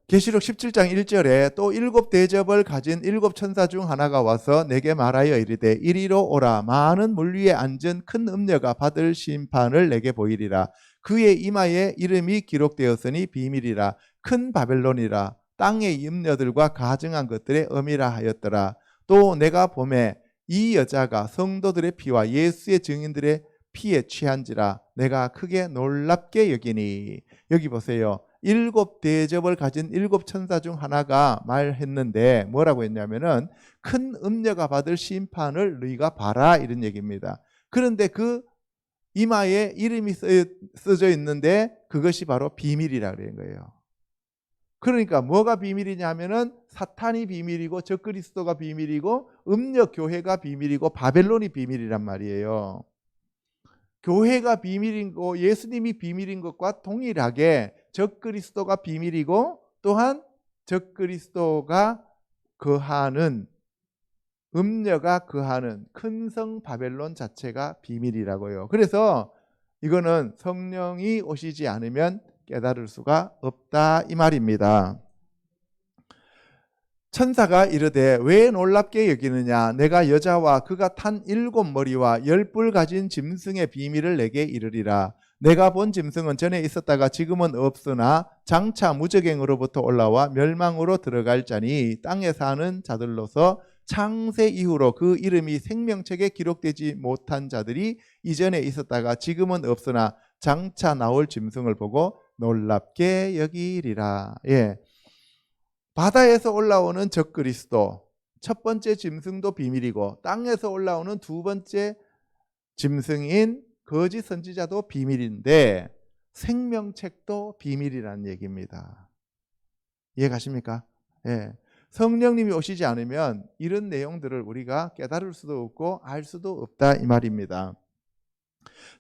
Speaker 1: 계시록 17장 1절에 또 7 대접을 가진 7 천사 중 하나가 와서 내게 말하여 이르되 이리로 오라. 많은 물 위에 앉은 큰 음녀가 받을 심판을 내게 보이리라. 그의 이마에 이름이 기록되었으니 비밀이라. 큰 바벨론이라. 땅의 음녀들과 가증한 것들의 엄이라 하였더라. 또 내가 보매 이 여자가 성도들의 피와 예수의 증인들의 피에 취한지라. 내가 크게 놀랍게 여기니. 여기 보세요. 7 대접을 가진 7 천사 중 하나가 말했는데 뭐라고 했냐면은 큰 음녀가 받을 심판을 너희가 봐라 이런 얘기입니다. 그런데 그 이마에 이름이 써져 있는데 그것이 바로 비밀이라 그런 거예요. 그러니까 뭐가 비밀이냐면은 사탄이 비밀이고 적그리스도가 비밀이고 음녀 교회가 비밀이고 바벨론이 비밀이란 말이에요. 교회가 비밀이고 예수님이 비밀인 것과 동일하게 적그리스도가 비밀이고 또한 적그리스도가 거하는 음녀가 거하는 큰 성 바벨론 자체가 비밀이라고요. 그래서 이거는 성령이 오시지 않으면 깨달을 수가 없다 이 말입니다. 천사가 이르되 왜 놀랍게 여기느냐. 내가 여자와 그가 탄 7 머리와 10뿔 가진 짐승의 비밀을 내게 이르리라. 내가 본 짐승은 전에 있었다가 지금은 없으나 장차 무적행으로부터 올라와 멸망으로 들어갈 자니 땅에 사는 자들로서 창세 이후로 그 이름이 생명책에 기록되지 못한 자들이 이전에 있었다가 지금은 없으나 장차 나올 짐승을 보고 놀랍게 여기리라. 예. 바다에서 올라오는 적그리스도, 첫 번째 짐승도 비밀이고 땅에서 올라오는 두 번째 짐승인 거짓 선지자도 비밀인데 생명책도 비밀이라는 얘기입니다. 이해 가십니까? 예. 성령님이 오시지 않으면 이런 내용들을 우리가 깨달을 수도 없고 알 수도 없다 이 말입니다.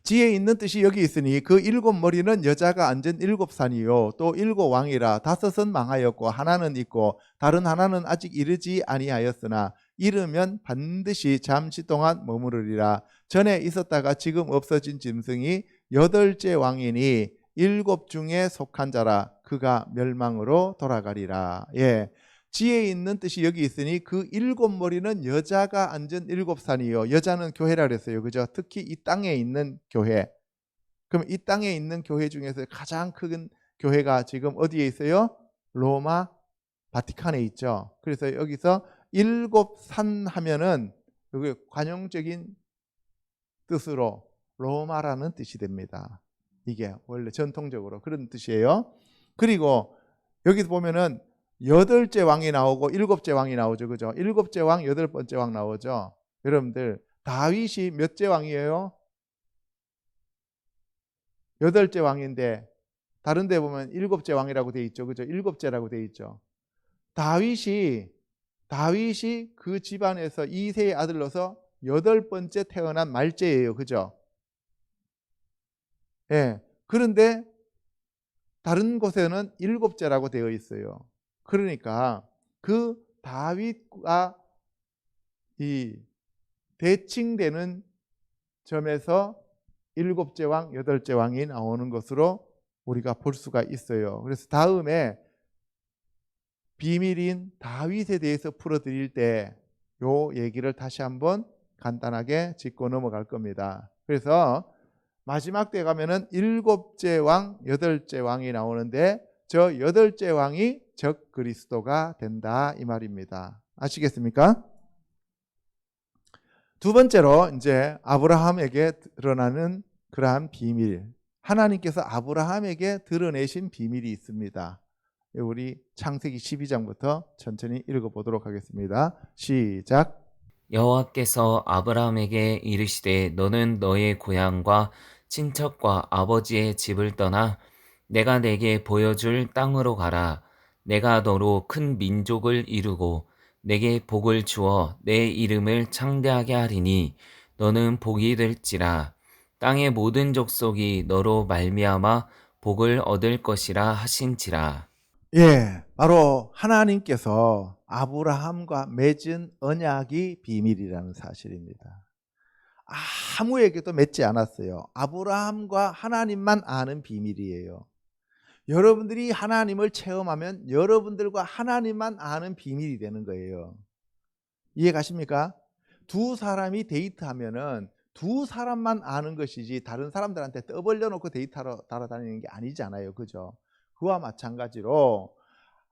Speaker 1: 지혜 있는 뜻이 여기 있으니 그 일곱 머리는 여자가 앉은 일곱 산이요 또 일곱 왕이라 다섯은 망하였고 하나는 있고 다른 하나는 아직 이르지 아니하였으나 이르면 반드시 잠시 동안 머무르리라. 전에 있었다가 지금 없어진 짐승이 여덟째 왕이니 일곱 중에 속한 자라. 그가 멸망으로 돌아가리라. 예. 지혜 있는 뜻이 여기 있으니 그 일곱 머리는 여자가 앉은 일곱 산이요. 여자는 교회라 그랬어요. 그죠? 특히 이 땅에 있는 교회. 그럼 이 땅에 있는 교회 중에서 가장 큰 교회가 지금 어디에 있어요? 로마 바티칸에 있죠. 그래서 여기서 일곱 산 하면은 여기 관용적인 뜻으로 로마라는 뜻이 됩니다. 이게 원래 전통적으로 그런 뜻이에요. 그리고 여기 보면은 여덟째 왕이 나오고 일곱째 왕이 나오죠. 그죠? 일곱째 왕, 여덟 번째 왕 나오죠. 여러분들 다윗이 몇째 왕이에요? 여덟째 왕인데 다른 데 보면 일곱째 왕이라고 돼 있죠. 그죠? 일곱째라고 돼 있죠. 다윗이 그 집안에서 이세의 아들로서 여덟 번째 태어난 말째예요. 그죠? 예. 그런데 다른 곳에는 일곱째라고 되어 있어요. 그러니까 그 다윗과 이 대칭되는 점에서 일곱째 왕, 여덟째 왕이 나오는 것으로 우리가 볼 수가 있어요. 그래서 다음에 비밀인 다윗에 대해서 풀어드릴 때 요 얘기를 다시 한번 간단하게 짚고 넘어갈 겁니다. 그래서 마지막 때 가면은 일곱째 왕, 여덟째 왕이 나오는데 저 여덟째 왕이 적 그리스도가 된다 이 말입니다. 아시겠습니까? 두 번째로 이제 아브라함에게 드러나는 그러한 비밀. 하나님께서 아브라함에게 드러내신 비밀이 있습니다. 우리 창세기 12장부터 천천히 읽어보도록 하겠습니다. 시작.
Speaker 2: 여호와께서 아브라함에게 이르시되 너는 너의 고향과 친척과 아버지의 집을 떠나 내가 내게 보여줄 땅으로 가라. 내가 너로 큰 민족을 이루고 내게 복을 주어 내 이름을 창대하게 하리니 너는 복이 될지라. 땅의 모든 족속이 너로 말미암아 복을 얻을 것이라 하신지라.
Speaker 1: 예, 바로 하나님께서 아브라함과 맺은 언약이 비밀이라는 사실입니다. 아무에게도 맺지 않았어요. 아브라함과 하나님만 아는 비밀이에요. 여러분들이 하나님을 체험하면 여러분들과 하나님만 아는 비밀이 되는 거예요. 이해 가십니까? 두 사람이 데이트하면은 두 사람만 아는 것이지 다른 사람들한테 떠벌려 놓고 데이트하러 다니는 게 아니잖아요. 그죠? 그와 마찬가지로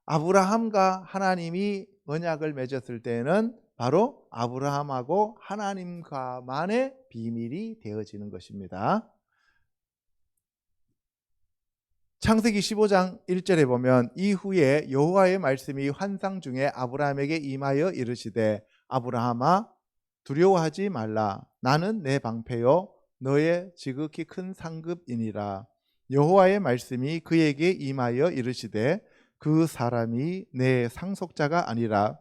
Speaker 1: 아브라함과 하나님이 언약을 맺었을 때는 바로 아브라함하고 하나님과만의 비밀이 되어지는 것입니다. 창세기 15장 1절에 보면 이후에 여호와의 말씀이 환상 중에 아브라함에게 임하여 이르시되 아브라함아 두려워하지 말라. 나는 내 방패요 너의 지극히 큰 상급이니라. 여호와의 말씀이 그에게 임하여 이르시되 그 사람이 내 상속자가 아니라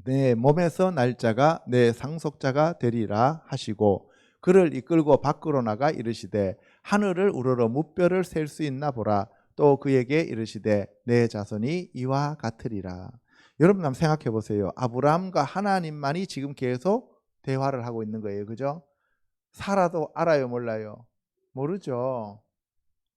Speaker 1: 내 몸에서 날 자가 내 상속자가 되리라 하시고 그를 이끌고 밖으로 나가 이르시되 하늘을 우러러 무뼈를 셀 수 있나 보라. 또 그에게 이르시되 내 자손이 이와 같으리라. 여러분 한번 생각해 보세요. 아브라함과 하나님만이 지금 계속 대화를 하고 있는 거예요. 그죠? 사라도 알아요, 몰라요? 모르죠.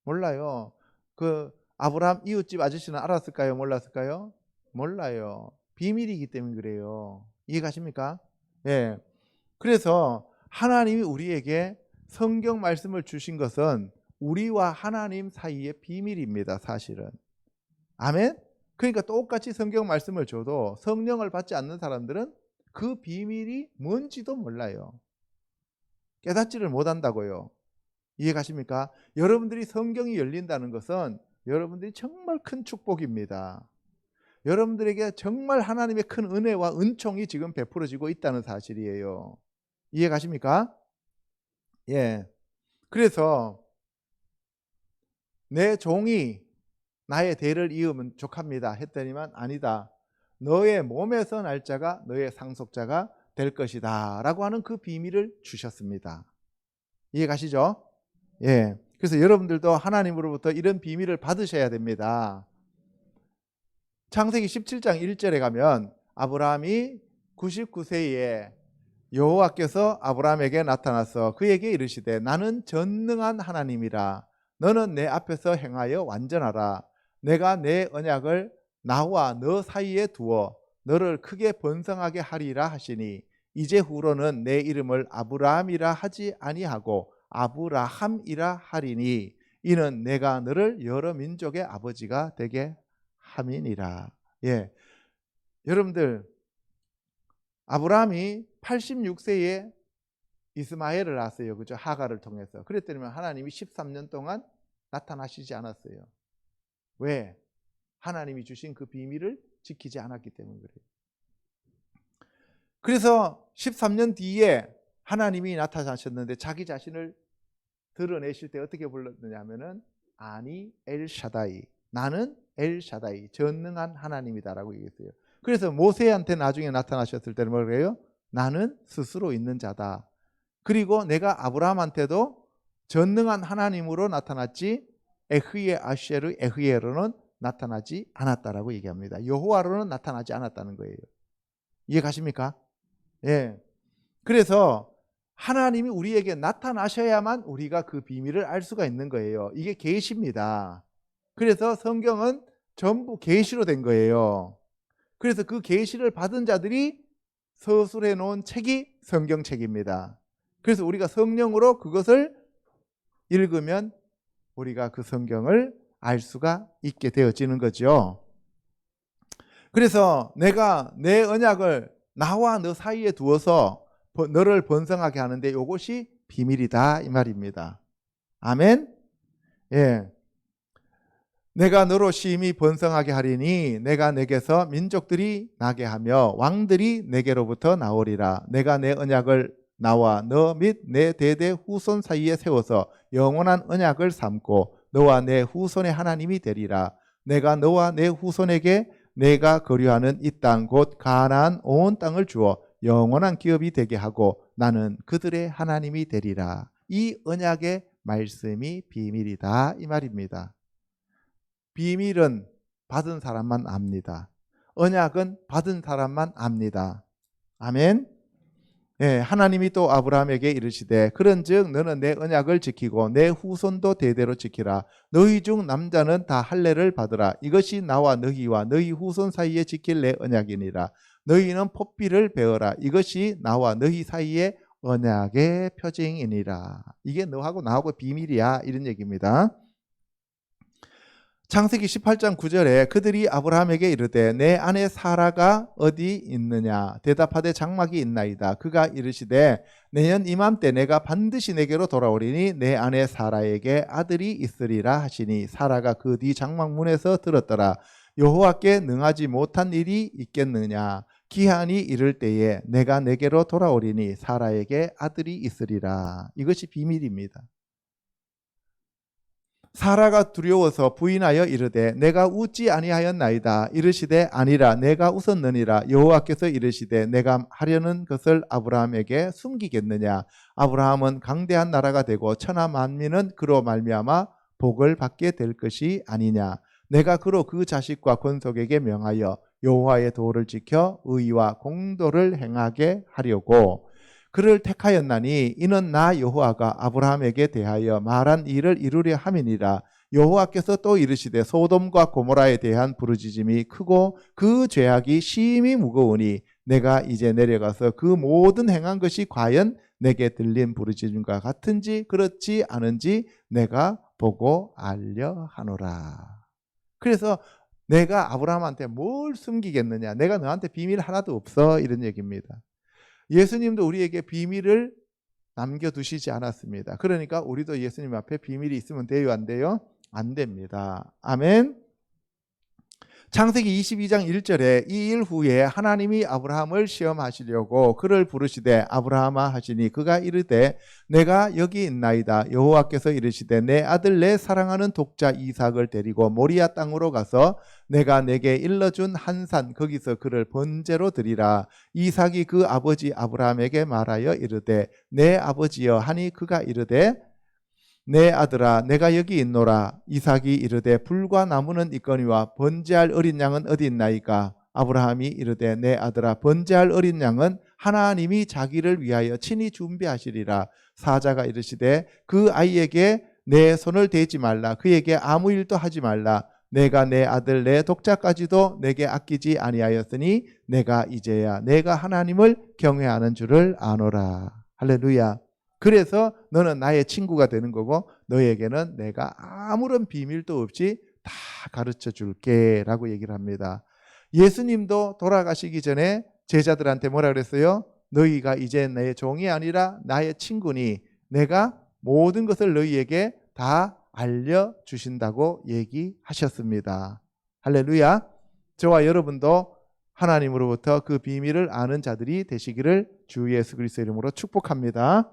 Speaker 1: 몰라요. 그 아브라함 이웃집 아저씨는 알았을까요? 몰랐을까요? 몰라요. 비밀이기 때문에 그래요. 이해가십니까? 예. 그래서 하나님이 우리에게 성경 말씀을 주신 것은 우리와 하나님 사이의 비밀입니다. 사실은. 아멘? 그러니까 똑같이 성경 말씀을 줘도 성령을 받지 않는 사람들은 그 비밀이 뭔지도 몰라요. 깨닫지를 못한다고요. 이해가십니까? 여러분들이 성경이 열린다는 것은 여러분들이 정말 큰 축복입니다. 여러분들에게 정말 하나님의 큰 은혜와 은총이 지금 베풀어지고 있다는 사실이에요. 이해가십니까? 예. 그래서 내 종이 나의 대를 이으면 족합니다 했더니만 아니다. 너의 몸에서 날 자가 너의 상속자가 될 것이다 라고 하는 그 비밀을 주셨습니다. 이해가시죠? 예. 그래서 여러분들도 하나님으로부터 이런 비밀을 받으셔야 됩니다. 창세기 17장 1절에 가면 아브라함이 99세에 여호와께서 아브라함에게 나타나서 그에게 이르시되 나는 전능한 하나님이라. 너는 내 앞에서 행하여 완전하라. 내가 내 언약을 나와 너 사이에 두어 너를 크게 번성하게 하리라 하시니 이제후로는 내 이름을 아브라함이라 하지 아니하고 아브라함이라 하리니 이는 내가 너를 여러 민족의 아버지가 되게 함이니라. 예, 여러분들 아브라함이 86세에 이스마엘을 낳았어요. 그죠? 하가를 통해서. 그랬더니 하나님이 13년 동안 나타나시지 않았어요. 왜? 하나님이 주신 그 비밀을 지키지 않았기 때문에 그래요. 그래서 13년 뒤에 하나님이 나타나셨는데 자기 자신을 드러내실 때 어떻게 불렀느냐 하면은 아니 엘샤다이, 나는 엘샤다이, 전능한 하나님이다라고 얘기했어요. 그래서 모세한테 나중에 나타나셨을 때는 뭐라고 해요? 나는 스스로 있는 자다. 그리고 내가 아브라함한테도 전능한 하나님으로 나타났지 에흐예 아쉐르 에흐예로는 나타나지 않았다라고 얘기합니다. 여호와로는 나타나지 않았다는 거예요. 이해가십니까? 예. 그래서 하나님이 우리에게 나타나셔야만 우리가 그 비밀을 알 수가 있는 거예요. 이게 계시입니다. 그래서 성경은 전부 계시로 된 거예요. 그래서 그 계시를 받은 자들이 서술해 놓은 책이 성경책입니다. 그래서 우리가 성령으로 그것을 읽으면 우리가 그 성경을 알 수가 있게 되어지는 거죠. 그래서 내가 내 언약을 나와 너 사이에 두어서 너를 번성하게 하는데 이것이 비밀이다 이 말입니다. 아멘. 예. 내가 너로 심히 번성하게 하리니 내가 내게서 민족들이 나게 하며 왕들이 내게로부터 나오리라. 내가 내 언약을 나와 너 및 내 대대 후손 사이에 세워서 영원한 언약을 삼고 너와 내 후손의 하나님이 되리라. 내가 너와 내 후손에게 내가 거류하는 이 땅 곧 가나안 온 땅을 주어 영원한 기업이 되게 하고 나는 그들의 하나님이 되리라. 이 언약의 말씀이 비밀이다 이 말입니다. 비밀은 받은 사람만 압니다. 언약은 받은 사람만 압니다. 아멘. 예, 하나님이 또 아브라함에게 이르시되 그런즉 너는 내 언약을 지키고 내 후손도 대대로 지키라. 너희 중 남자는 다 할례를 받으라. 이것이 나와 너희와 너희 후손 사이에 지킬 내 언약이니라. 너희는 포피를 베어라. 이것이 나와 너희 사이에 언약의 표징이니라. 이게 너하고 나하고 비밀이야 이런 얘기입니다. 창세기 18장 9절에 그들이 아브라함에게 이르되 내 아내 사라가 어디 있느냐 대답하되 장막이 있나이다. 그가 이르시되 내년 이맘때 내가 반드시 내게로 돌아오리니 내 아내 사라에게 아들이 있으리라 하시니 사라가 그 뒤 장막 문에서 들었더라. 여호와께 능하지 못한 일이 있겠느냐. 기한이 이를 때에 내가 내게로 돌아오리니 사라에게 아들이 있으리라. 이것이 비밀입니다. 사라가 두려워서 부인하여 이르되 내가 웃지 아니하였나이다. 이르시되 아니라 내가 웃었느니라. 여호와께서 이르시되 내가 하려는 것을 아브라함에게 숨기겠느냐. 아브라함은 강대한 나라가 되고 천하 만민은 그로 말미암아 복을 받게 될 것이 아니냐. 내가 그로 그 자식과 권속에게 명하여 여호와의 도를 지켜 의와 공도를 행하게 하려고 그를 택하였나니 이는 나 여호와가 아브라함에게 대하여 말한 일을 이루려 함이니라. 여호와께서 또 이르시되 소돔과 고모라에 대한 부르짖음이 크고 그 죄악이 심히 무거우니 내가 이제 내려가서 그 모든 행한 것이 과연 내게 들린 부르짖음과 같은지 그렇지 않은지 내가 보고 알려 하노라. 그래서 내가 아브라함한테 뭘 숨기겠느냐? 내가 너한테 비밀 하나도 없어. 이런 얘기입니다. 예수님도 우리에게 비밀을 남겨두시지 않았습니다. 그러니까 우리도 예수님 앞에 비밀이 있으면 돼요? 안 돼요? 안 됩니다. 아멘. 창세기 22장 1절에 이 일 후에 하나님이 아브라함을 시험하시려고 그를 부르시되 아브라함아 하시니 그가 이르되 내가 여기 있나이다. 여호와께서 이르시되 내 아들 내 사랑하는 독자 이삭을 데리고 모리아 땅으로 가서 내가 내게 일러준 한 산 거기서 그를 번제로 드리라. 이삭이 그 아버지 아브라함에게 말하여 이르되 내 아버지여 하니 그가 이르되 내 아들아 내가 여기 있노라. 이삭이 이르되 불과 나무는 있거니와 번제할 어린 양은 어디 있나이까? 아브라함이 이르되 내 아들아 번제할 어린 양은 하나님이 자기를 위하여 친히 준비하시리라. 사자가 이르시되 그 아이에게 내 손을 대지 말라. 그에게 아무 일도 하지 말라. 내가 내 아들 내 독자까지도 내게 아끼지 아니하였으니 내가 이제야 내가 하나님을 경외하는 줄을 아노라. 할렐루야. 그래서 너는 나의 친구가 되는 거고 너에게는 내가 아무런 비밀도 없이 다 가르쳐 줄게 라고 얘기를 합니다. 예수님도 돌아가시기 전에 제자들한테 뭐라 그랬어요? 너희가 이제 내 종이 아니라 나의 친구니 내가 모든 것을 너희에게 다 알려주신다고 얘기하셨습니다. 할렐루야. 저와 여러분도 하나님으로부터 그 비밀을 아는 자들이 되시기를 주 예수 그리스도 이름으로 축복합니다.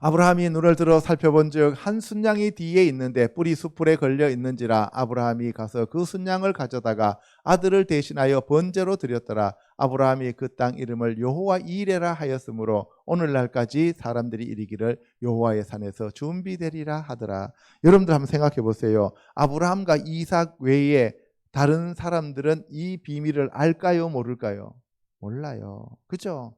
Speaker 1: 아브라함이 눈을 들어 살펴본즉 한 순양이 뒤에 있는데 뿔이 숯불에 걸려 있는지라. 아브라함이 가서 그 순양을 가져다가 아들을 대신하여 번제로 드렸더라. 아브라함이 그 땅 이름을 여호와 이레라 하였으므로 오늘날까지 사람들이 이르기를 여호와의 산에서 준비되리라 하더라. 여러분들 한번 생각해 보세요. 아브라함과 이삭 외에 다른 사람들은 이 비밀을 알까요? 모를까요? 몰라요. 그죠?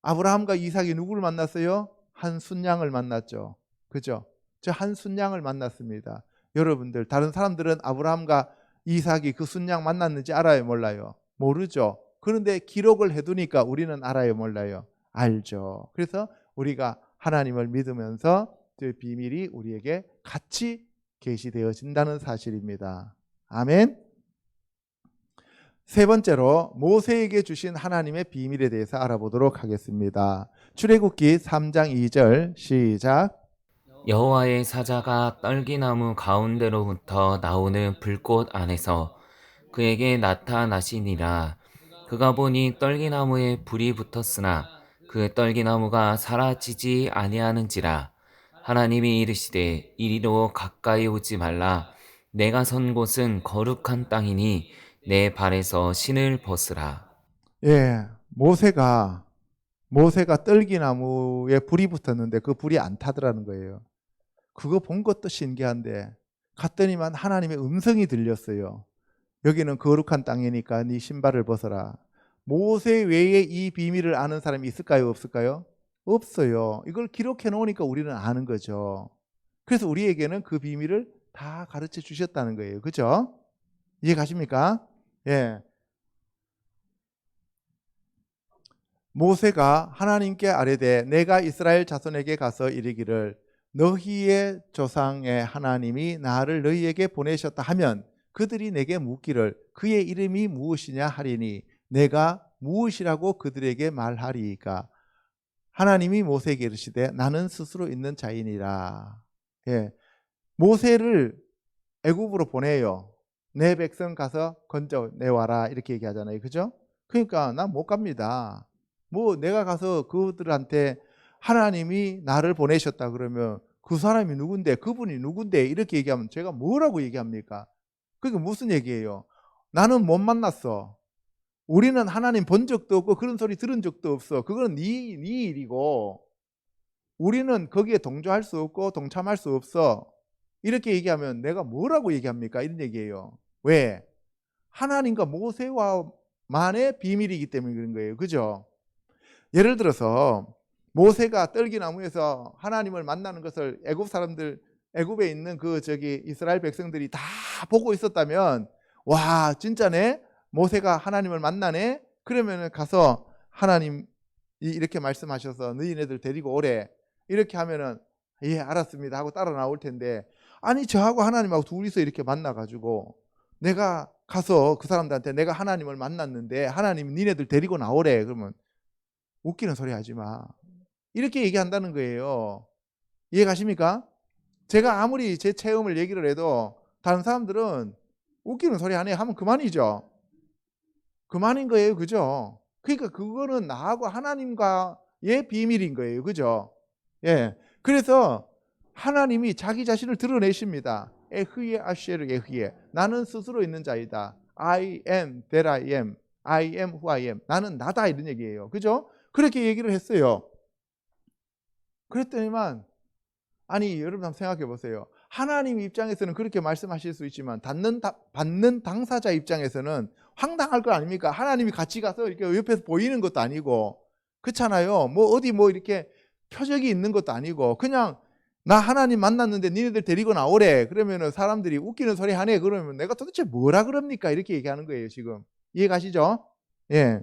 Speaker 1: 아브라함과 이삭이 누구를 만났어요? 한 순양을 만났죠. 그죠? 저 한 순양을 만났습니다. 여러분들 다른 사람들은 아브라함과 이삭이 그 순양 만났는지 알아요? 몰라요? 모르죠. 그런데 기록을 해두니까 우리는 알아요? 몰라요? 알죠. 그래서 우리가 하나님을 믿으면서 그 비밀이 우리에게 같이 계시되어진다는 사실입니다. 아멘. 세 번째로 모세에게 주신 하나님의 비밀에 대해서 알아보도록 하겠습니다. 출애굽기 3장 2절 시작.
Speaker 2: 여호와의 사자가 떨기나무 가운데로부터 나오는 불꽃 안에서 그에게 나타나시니라. 그가 보니 떨기나무에 불이 붙었으나 그 떨기나무가 사라지지 아니하는지라. 하나님이 이르시되 이리로 가까이 오지 말라. 내가 선 곳은 거룩한 땅이니 내 발에서 신을 벗으라.
Speaker 1: 예, 모세가 떨기나무에 불이 붙었는데 그 불이 안 타더라는 거예요. 그거 본 것도 신기한데 갔더니만 하나님의 음성이 들렸어요. 여기는 거룩한 땅이니까 네 신발을 벗어라. 모세 외에 이 비밀을 아는 사람이 있을까요? 없을까요? 없어요. 이걸 기록해 놓으니까 우리는 아는 거죠. 그래서 우리에게는 그 비밀을 다 가르쳐 주셨다는 거예요. 그죠? 이해 가십니까? 예. 모세가 하나님께 아뢰되 내가 이스라엘 자손에게 가서 이르기를 너희의 조상의 하나님이 나를 너희에게 보내셨다 하면 그들이 내게 묻기를 그의 이름이 무엇이냐 하리니 내가 무엇이라고 그들에게 말하리이까. 하나님이 모세에게 이르시되 나는 스스로 있는 자이니라. 예. 모세를 애굽으로 보내요. 내 백성 가서 건져 내와라 이렇게 얘기하잖아요. 그죠? 그러니까 난 못 갑니다. 뭐 내가 가서 그들한테 하나님이 나를 보내셨다 그러면 그 사람이 누군데 그분이 누군데 이렇게 얘기하면 제가 뭐라고 얘기합니까? 그게 무슨 얘기예요? 나는 못 만났어. 우리는 하나님 본 적도 없고 그런 소리 들은 적도 없어. 그건 네 일이고 우리는 거기에 동조할 수 없고 동참할 수 없어. 이렇게 얘기하면 내가 뭐라고 얘기합니까? 이런 얘기예요. 왜? 하나님과 모세와만의 비밀이기 때문에 그런 거예요. 그죠? 예를 들어서 모세가 떨기나무에서 하나님을 만나는 것을 애굽에 있는 이스라엘 백성들이 다 보고 있었다면 와 진짜네 모세가 하나님을 만나네 그러면 가서 하나님이 이렇게 말씀하셔서 너희네들 데리고 오래 이렇게 하면은 예 알았습니다 하고 따라 나올 텐데 아니 저하고 하나님하고 둘이서 이렇게 만나가지고 내가 가서 그 사람들한테 내가 하나님을 만났는데 하나님이 니네들 데리고 나오래. 그러면 웃기는 소리 하지 마. 이렇게 얘기한다는 거예요. 이해 가십니까? 제가 아무리 제 체험을 얘기를 해도 다른 사람들은 웃기는 소리 안 해 하면 그만이죠. 그만인 거예요. 그죠? 그러니까 그거는 나하고 하나님과의 비밀인 거예요. 그죠? 예. 그래서 하나님이 자기 자신을 드러내십니다. 에흐예 아쉐르 에흐예. 나는 스스로 있는 자이다. I am that I am. I am who I am. 나는 나다 이런 얘기예요. 그죠? 그렇게 얘기를 했어요. 그랬더니만 아니 여러분 한번 생각해 보세요. 하나님 입장에서는 그렇게 말씀하실 수 있지만 받는 당사자 입장에서는 황당할 거 아닙니까? 하나님이 같이 가서 이렇게 옆에서 보이는 것도 아니고 그렇잖아요. 뭐 어디 뭐 이렇게 표적이 있는 것도 아니고 그냥 나 하나님 만났는데 니네들 데리고 나오래. 그러면은 사람들이 웃기는 소리 하네. 그러면 내가 도대체 뭐라 그럽니까? 이렇게 얘기하는 거예요, 지금. 이해 가시죠? 예.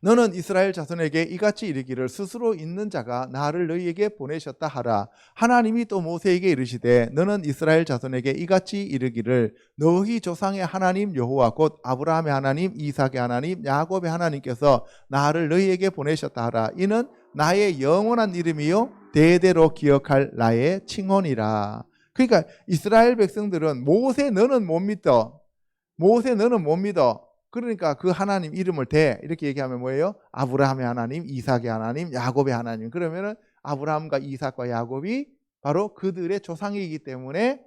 Speaker 1: 너는 이스라엘 자손에게 이같이 이르기를 스스로 있는 자가 나를 너희에게 보내셨다 하라. 하나님이 또 모세에게 이르시되 너는 이스라엘 자손에게 이같이 이르기를 너희 조상의 하나님 여호와 곧 아브라함의 하나님 이삭의 하나님 야곱의 하나님께서 나를 너희에게 보내셨다 하라. 이는 나의 영원한 이름이요 대대로 기억할 나의 칭언이라. 그러니까 이스라엘 백성들은 모세 너는 못 믿어. 모세 너는 못 믿어. 그러니까 그 하나님 이름을 대 이렇게 얘기하면 뭐예요? 아브라함의 하나님, 이삭의 하나님, 야곱의 하나님. 그러면은 아브라함과 이삭과 야곱이 바로 그들의 조상이기 때문에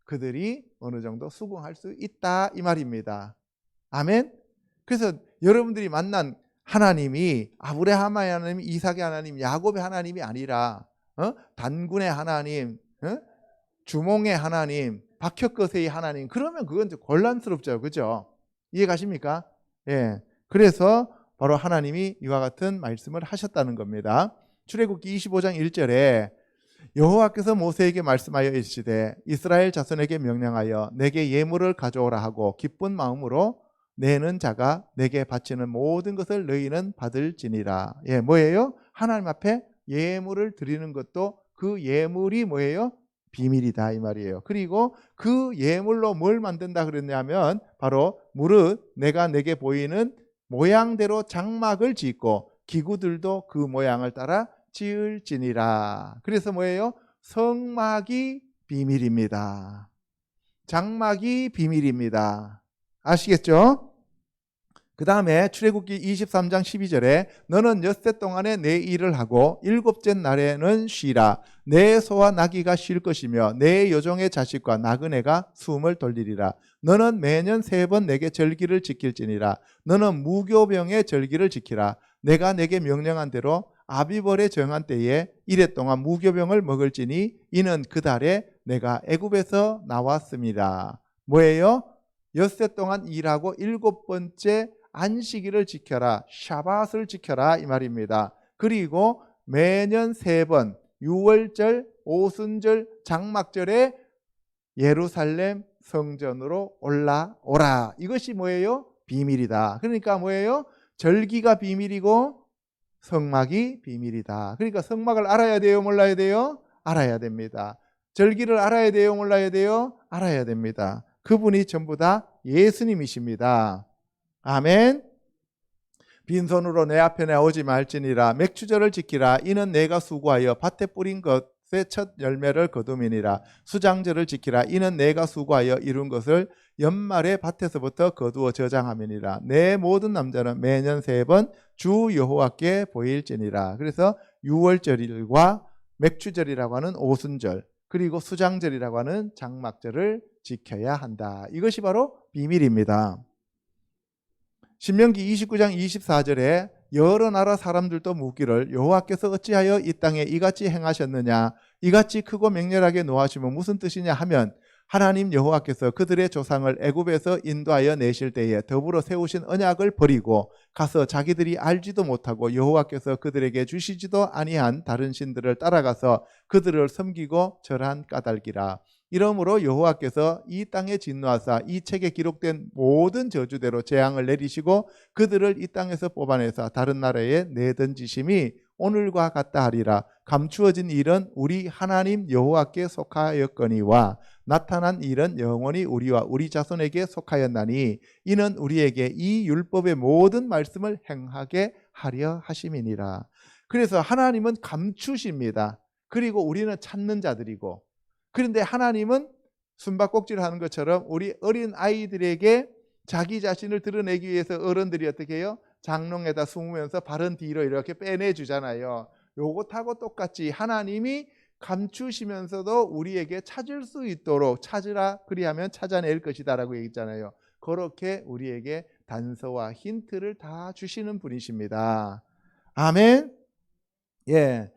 Speaker 1: 그들이 어느 정도 수긍할 수 있다 이 말입니다. 아멘. 그래서 여러분들이 만난 하나님이 아브라함의 하나님, 이삭의 하나님, 야곱의 하나님이 아니라 단군의 하나님, 주몽의 하나님, 박혁거세의 하나님. 그러면 그건 좀 곤란스럽죠, 그죠? 이해 가십니까? 예. 그래서 바로 하나님이 이와 같은 말씀을 하셨다는 겁니다. 출애굽기 25장 1절에 여호와께서 모세에게 말씀하여 이르시되 이스라엘 자손에게 명령하여 내게 예물을 가져오라 하고 기쁜 마음으로 내는 자가 내게 바치는 모든 것을 너희는 받을지니라. 예, 뭐예요? 하나님 앞에 예물을 드리는 것도 그 예물이 뭐예요? 비밀이다 이 말이에요. 그리고 그 예물로 뭘 만든다 그랬냐면 바로 무릇 내가 내게 보이는 모양대로 장막을 짓고 기구들도 그 모양을 따라 지을지니라. 그래서 뭐예요? 성막이 비밀입니다. 장막이 비밀입니다. 아시겠죠? 그 다음에 출애굽기 23장 12절에 너는 엿새 동안에 내 일을 하고 일곱째 날에는 쉬라. 내 소와 나귀가 쉴 것이며 내 여종의 자식과 나그네가 숨을 돌리리라. 너는 매년 3번 내게 절기를 지킬지니라. 너는 무교병의 절기를 지키라. 내가 내게 명령한 대로 아비벌에 정한 때에 이래 동안 무교병을 먹을지니 이는 그 달에 내가 애굽에서 나왔습니다. 뭐예요? 엿새 동안 일하고 7번째 안식일을 지켜라. 샤밧을 지켜라 이 말입니다. 그리고 매년 3번 유월절, 오순절, 장막절에 예루살렘 성전으로 올라오라. 이것이 뭐예요? 비밀이다. 그러니까 뭐예요? 절기가 비밀이고 성막이 비밀이다. 그러니까 성막을 알아야 돼요? 몰라야 돼요? 알아야 됩니다. 절기를 알아야 돼요? 몰라야 돼요? 알아야 됩니다. 그분이 전부 다 예수님이십니다. 아멘. 빈손으로 내 앞에 나오지 말지니라. 맥추절을 지키라. 이는 내가 수고하여 밭에 뿌린 것의 첫 열매를 거둠이니라. 수장절을 지키라. 이는 내가 수고하여 이룬 것을 연말에 밭에서부터 거두어 저장함이니라. 내 모든 남자는 매년 3번 주 여호와께 보일지니라. 그래서 유월절일과 맥추절이라고 하는 오순절 그리고 수장절이라고 하는 장막절을 지켜야 한다. 이것이 바로 비밀입니다. 신명기 29장 24절에 여러 나라 사람들도 묻기를 여호와께서 어찌하여 이 땅에 이같이 행하셨느냐 이같이 크고 맹렬하게 노하시면 무슨 뜻이냐 하면 하나님 여호와께서 그들의 조상을 애굽에서 인도하여 내실 때에 더불어 세우신 언약을 버리고 가서 자기들이 알지도 못하고 여호와께서 그들에게 주시지도 아니한 다른 신들을 따라가서 그들을 섬기고 절한 까닭이라. 이러므로 여호와께서 이 땅에 진노하사 이 책에 기록된 모든 저주대로 재앙을 내리시고 그들을 이 땅에서 뽑아내사 다른 나라에 내던지심이 오늘과 같다 하리라. 감추어진 일은 우리 하나님 여호와께 속하였거니와 나타난 일은 영원히 우리와 우리 자손에게 속하였나니 이는 우리에게 이 율법의 모든 말씀을 행하게 하려 하심이니라. 그래서 하나님은 감추십니다. 그리고 우리는 찾는 자들이고, 그런데 하나님은 숨바꼭질 하는 것처럼 우리 어린 아이들에게 자기 자신을 드러내기 위해서 어른들이 어떻게 해요? 장롱에다 숨으면서 발은 뒤로 이렇게 빼내주잖아요. 요것하고 똑같이 하나님이 감추시면서도 우리에게 찾을 수 있도록 찾으라 그리하면 찾아낼 것이다 라고 얘기했잖아요. 그렇게 우리에게 단서와 힌트를 다 주시는 분이십니다. 아멘. 예.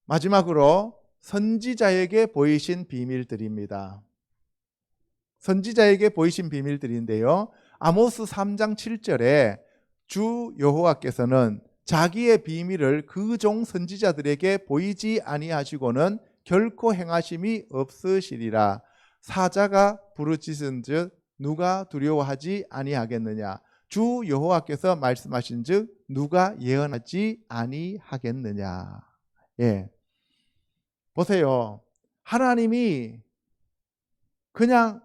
Speaker 1: 마지막으로 선지자에게 보이신 비밀들입니다. 선지자에게 보이신 비밀들인데요. 아모스 3장 7절에 주 여호와께서는 자기의 비밀을 그 종 선지자들에게 보이지 아니하시고는 결코 행하심이 없으시리라. 사자가 부르짖은즉 누가 두려워하지 아니하겠느냐. 주 여호와께서 말씀하신즉 누가 예언하지 아니하겠느냐. 예. 보세요. 하나님이 그냥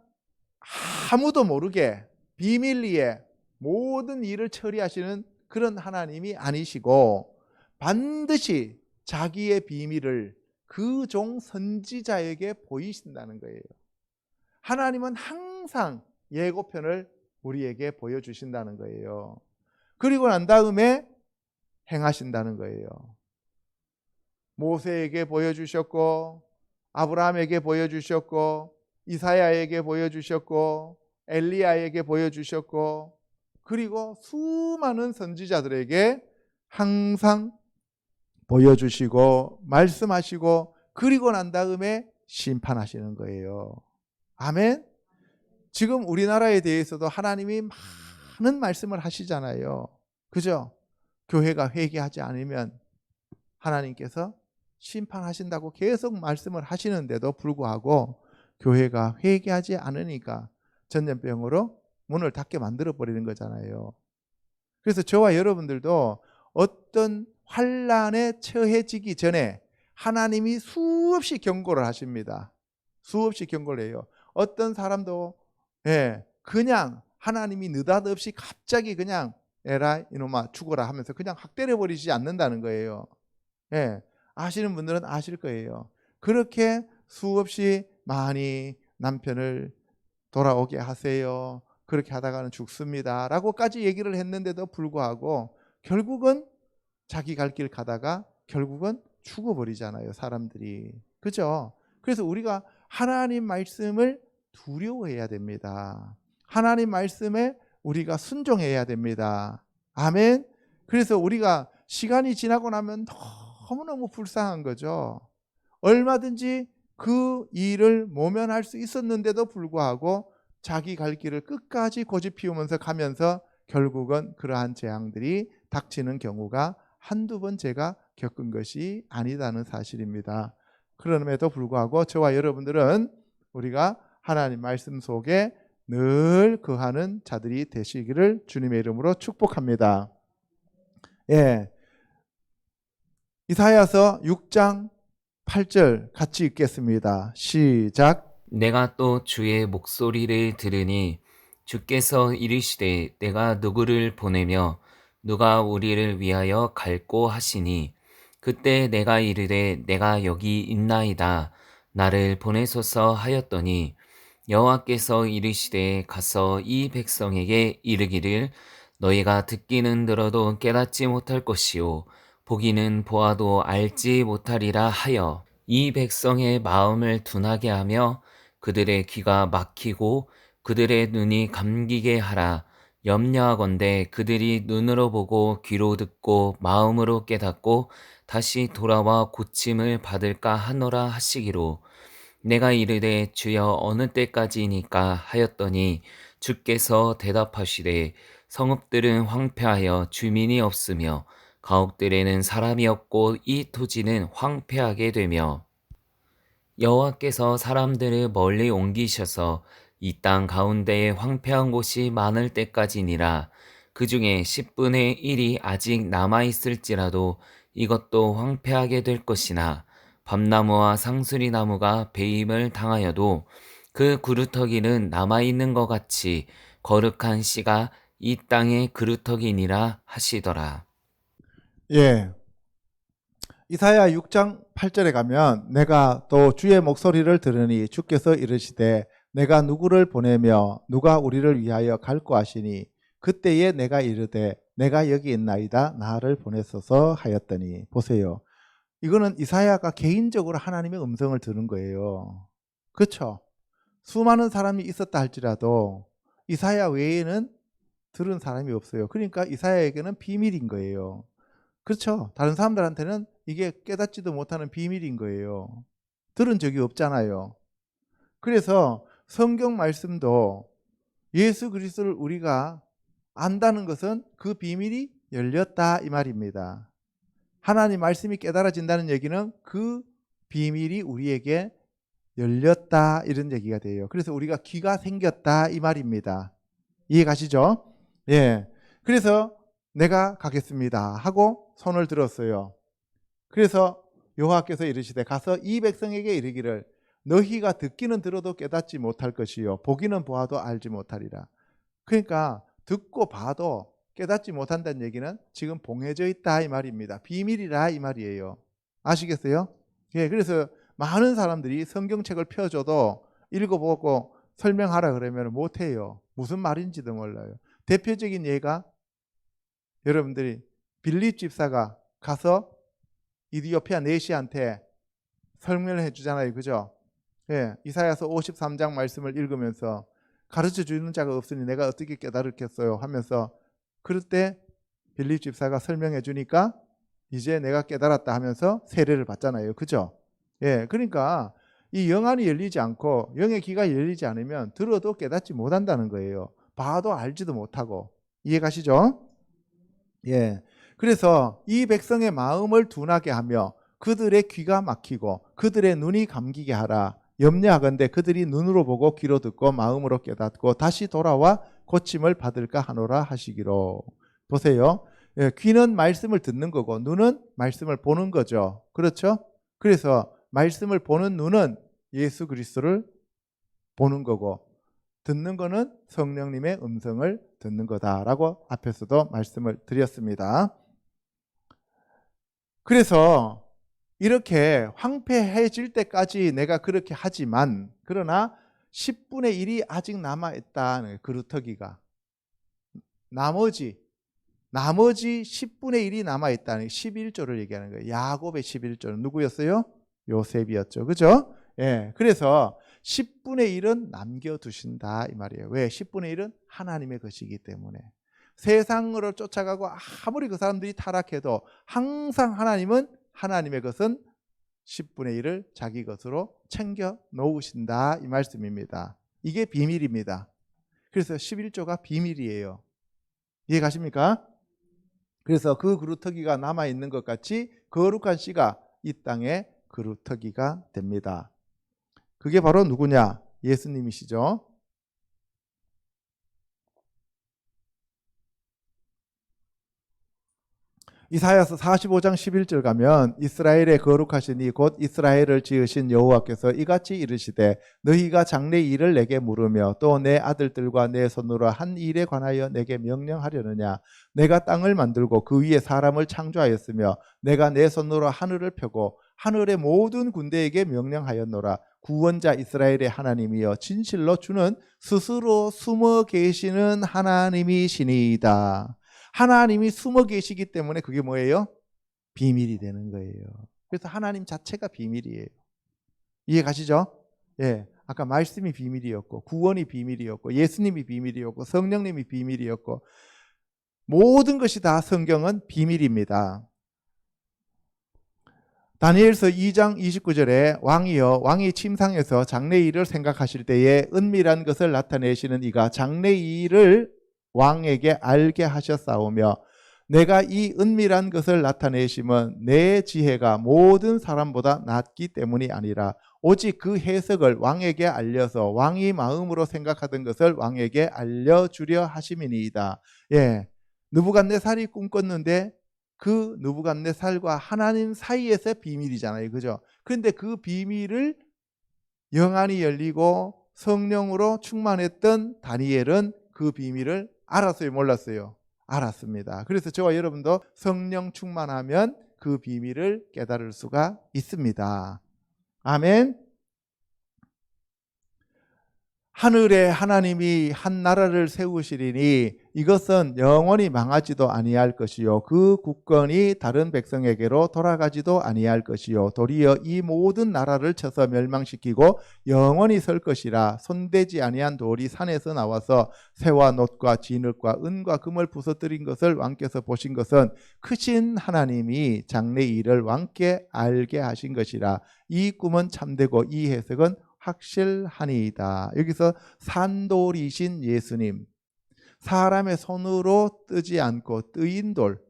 Speaker 1: 아무도 모르게 비밀리에 모든 일을 처리하시는 그런 하나님이 아니시고 반드시 자기의 비밀을 그 종 선지자에게 보이신다는 거예요. 하나님은 항상 예고편을 우리에게 보여주신다는 거예요. 그리고 난 다음에 행하신다는 거예요. 모세에게 보여주셨고 아브라함에게 보여주셨고 이사야에게 보여주셨고 엘리야에게 보여주셨고 그리고 수많은 선지자들에게 항상 보여주시고 말씀하시고 그리고 난 다음에 심판하시는 거예요. 아멘. 지금 우리나라에 대해서도 하나님이 많은 말씀을 하시잖아요. 그죠? 교회가 회개하지 않으면 하나님께서 심판하신다고 계속 말씀을 하시는데도 불구하고 교회가 회개하지 않으니까 전염병으로 문을 닫게 만들어 버리는 거잖아요. 그래서 저와 여러분들도 어떤 환난에 처해지기 전에 하나님이 수없이 경고를 하십니다. 수없이 경고를 해요. 어떤 사람도 그냥 하나님이 느닷없이 갑자기 그냥 에라 이놈아 죽어라 하면서 그냥 확 때려버리지 않는다는 거예요. 아시는 분들은 아실 거예요. 그렇게 수없이 많이 남편을 돌아오게 하세요. 그렇게 하다가는 죽습니다. 라고까지 얘기를 했는데도 불구하고 결국은 자기 갈 길 가다가 결국은 죽어버리잖아요. 사람들이. 그죠? 그래서 우리가 하나님 말씀을 두려워해야 됩니다. 하나님 말씀에 우리가 순종해야 됩니다. 아멘. 그래서 우리가 시간이 지나고 나면 너무너무 불쌍한 거죠. 얼마든지 그 일을 모면할 수 있었는데도 불구하고 자기 갈 길을 끝까지 고집 피우면서 가면서 결국은 그러한 재앙들이 닥치는 경우가 한두 번 제가 겪은 것이 아니다는 사실입니다. 그럼에도 불구하고 저와 여러분들은 우리가 하나님 말씀 속에 늘 거하는 자들이 되시기를 주님의 이름으로 축복합니다. 이사야서 6장 8절 같이 읽겠습니다. 시작.
Speaker 2: 내가 또 주의 목소리를 들으니 주께서 이르시되 내가 누구를 보내며 누가 우리를 위하여 갈꼬 하시니 그때 내가 이르되 내가 여기 있나이다 나를 보내소서 하였더니 여호와께서 이르시되 가서 이 백성에게 이르기를 너희가 듣기는 들어도 깨닫지 못할 것이요 보기는 보아도 알지 못하리라 하여 이 백성의 마음을 둔하게 하며 그들의 귀가 막히고 그들의 눈이 감기게 하라. 염려하건대 그들이 눈으로 보고 귀로 듣고 마음으로 깨닫고 다시 돌아와 고침을 받을까 하노라 하시기로 내가 이르되 주여 어느 때까지이니까 하였더니 주께서 대답하시되 성읍들은 황폐하여 주민이 없으며 가옥들에는 사람이 없고 이 토지는 황폐하게 되며 여호와께서 사람들을 멀리 옮기셔서 이 땅 가운데에 황폐한 곳이 많을 때까지니라. 그 중에 10분의 1이 아직 남아있을지라도 이것도 황폐하게 될 것이나 밤나무와 상수리 나무가 배임을 당하여도 그 그루터기는 남아있는 것 같이 거룩한 씨가 이 땅의 그루터기니라 하시더라.
Speaker 1: 예. 이사야 6장 8절에 가면 내가 또 주의 목소리를 들으니 주께서 이르시되 내가 누구를 보내며 누가 우리를 위하여 갈고 하시니 그때에 내가 이르되 내가 여기 있나이다 나를 보내소서 하였더니. 보세요. 이거는 이사야가 개인적으로 하나님의 음성을 들은 거예요. 그렇죠? 수많은 사람이 있었다 할지라도 이사야 외에는 들은 사람이 없어요. 그러니까 이사야에게는 비밀인 거예요. 그렇죠? 다른 사람들한테는 이게 깨닫지도 못하는 비밀인 거예요. 들은 적이 없잖아요. 그래서 성경 말씀도 예수 그리스도를 우리가 안다는 것은 그 비밀이 열렸다 이 말입니다. 하나님 말씀이 깨달아진다는 얘기는 그 비밀이 우리에게 열렸다 이런 얘기가 돼요. 그래서 우리가 귀가 생겼다 이 말입니다. 이해 가시죠? 예. 그래서 내가 가겠습니다 하고 손을 들었어요. 그래서 여호와께서 이르시되 가서 이 백성에게 이르기를 너희가 듣기는 들어도 깨닫지 못할 것이요 보기는 보아도 알지 못하리라. 그러니까 듣고 봐도 깨닫지 못한다는 얘기는 지금 봉해져 있다 이 말입니다. 비밀이라 이 말이에요. 아시겠어요? 예, 그래서 많은 사람들이 성경책을 펴줘도 읽어보고 설명하라 그러면 못해요. 무슨 말인지도 몰라요. 대표적인 예가 여러분들이 빌립 집사가 가서 이디오피아 내시한테 설명을 해주잖아요. 그죠? 예, 이사야서 53장 말씀을 읽으면서 가르쳐 주는 자가 없으니 내가 어떻게 깨달았겠어요 하면서 그럴 때 빌립 집사가 설명해 주니까 이제 내가 깨달았다 하면서 세례를 받잖아요. 그죠? 예, 그러니까 이 영안이 열리지 않고 영의 귀가 열리지 않으면 들어도 깨닫지 못한다는 거예요. 봐도 알지도 못하고. 이해 가시죠? 예. 그래서 이 백성의 마음을 둔하게 하며 그들의 귀가 막히고 그들의 눈이 감기게 하라. 염려하건대 그들이 눈으로 보고 귀로 듣고 마음으로 깨닫고 다시 돌아와 고침을 받을까 하노라 하시기로. 보세요. 예, 귀는 말씀을 듣는 거고 눈은 말씀을 보는 거죠. 그렇죠? 그래서 말씀을 보는 눈은 예수 그리스도를 보는 거고 듣는 거는 성령님의 음성을 듣는 거다라고 앞에서도 말씀을 드렸습니다. 그래서 이렇게 황폐해질 때까지 내가 그렇게 하지만 그러나 10분의 1이 아직 남아있다는 그루터기가 나머지 10분의 1이 남아있다는 11조를 얘기하는 거예요. 야곱의 11조는 누구였어요? 요셉이었죠. 그죠? 예. 그래서 10분의 1은 남겨두신다 이 말이에요. 왜? 10분의 1은 하나님의 것이기 때문에. 세상으로 쫓아가고 아무리 그 사람들이 타락해도 항상 하나님은 하나님의 것은 10분의 1을 자기 것으로 챙겨 놓으신다 이 말씀입니다. 이게 비밀입니다. 그래서 11조가 비밀이에요. 이해 가십니까? 그래서 그 그루터기가 남아있는 것 같이 거룩한 씨가 이 땅에 그루터기가 됩니다. 그게 바로 누구냐? 예수님이시죠. 이사야서 45장 11절 가면 이스라엘의 거룩하시니 곧 이스라엘을 지으신 여호와께서 이같이 이르시되 너희가 장래 일을 내게 물으며 또 내 아들들과 내 손으로 한 일에 관하여 내게 명령하려느냐. 내가 땅을 만들고 그 위에 사람을 창조하였으며 내가 내 손으로 하늘을 펴고 하늘의 모든 군대에게 명령하였노라. 구원자 이스라엘의 하나님이여 진실로 주는 스스로 숨어 계시는 하나님이시니이다. 하나님이 숨어 계시기 때문에 그게 뭐예요? 비밀이 되는 거예요. 그래서 하나님 자체가 비밀이에요. 이해 가시죠? 예. 아까 말씀이 비밀이었고 구원이 비밀이었고 예수님이 비밀이었고 성령님이 비밀이었고 모든 것이 다 성경은 비밀입니다. 다니엘서 2장 29절에 왕이여 왕이 침상에서 장래 일을 생각하실 때에 은밀한 것을 나타내시는 이가 장래 일을 왕에게 알게 하셨사오며 내가 이 은밀한 것을 나타내심은 내 지혜가 모든 사람보다 낫기 때문이 아니라 오직 그 해석을 왕에게 알려서 왕이 마음으로 생각하던 것을 왕에게 알려주려 하심이니이다. 예, 느부갓네살이 꿈꿨는데 그 느부갓네살과 하나님 사이에서 비밀이잖아요. 그죠? 그런데 그 비밀을 영안이 열리고 성령으로 충만했던 다니엘은 그 비밀을 알았어요, 몰랐어요? 알았습니다. 그래서 저와 여러분도 성령 충만하면 그 비밀을 깨달을 수가 있습니다. 아멘. 하늘에 하나님이 한 나라를 세우시리니 이것은 영원히 망하지도 아니할 것이요 그 국권이 다른 백성에게로 돌아가지도 아니할 것이요 도리어 이 모든 나라를 쳐서 멸망시키고 영원히 설 것이라. 손대지 아니한 돌이 산에서 나와서 새와 놋과 진흙과 은과 금을 부서뜨린 것을 왕께서 보신 것은 크신 하나님이 장래 일을 왕께 알게 하신 것이라. 이 꿈은 참되고 이 해석은 확실하니이다. 여기서 산돌이신 예수님, 사람의 손으로 뜨지 않고 뜨인 돌,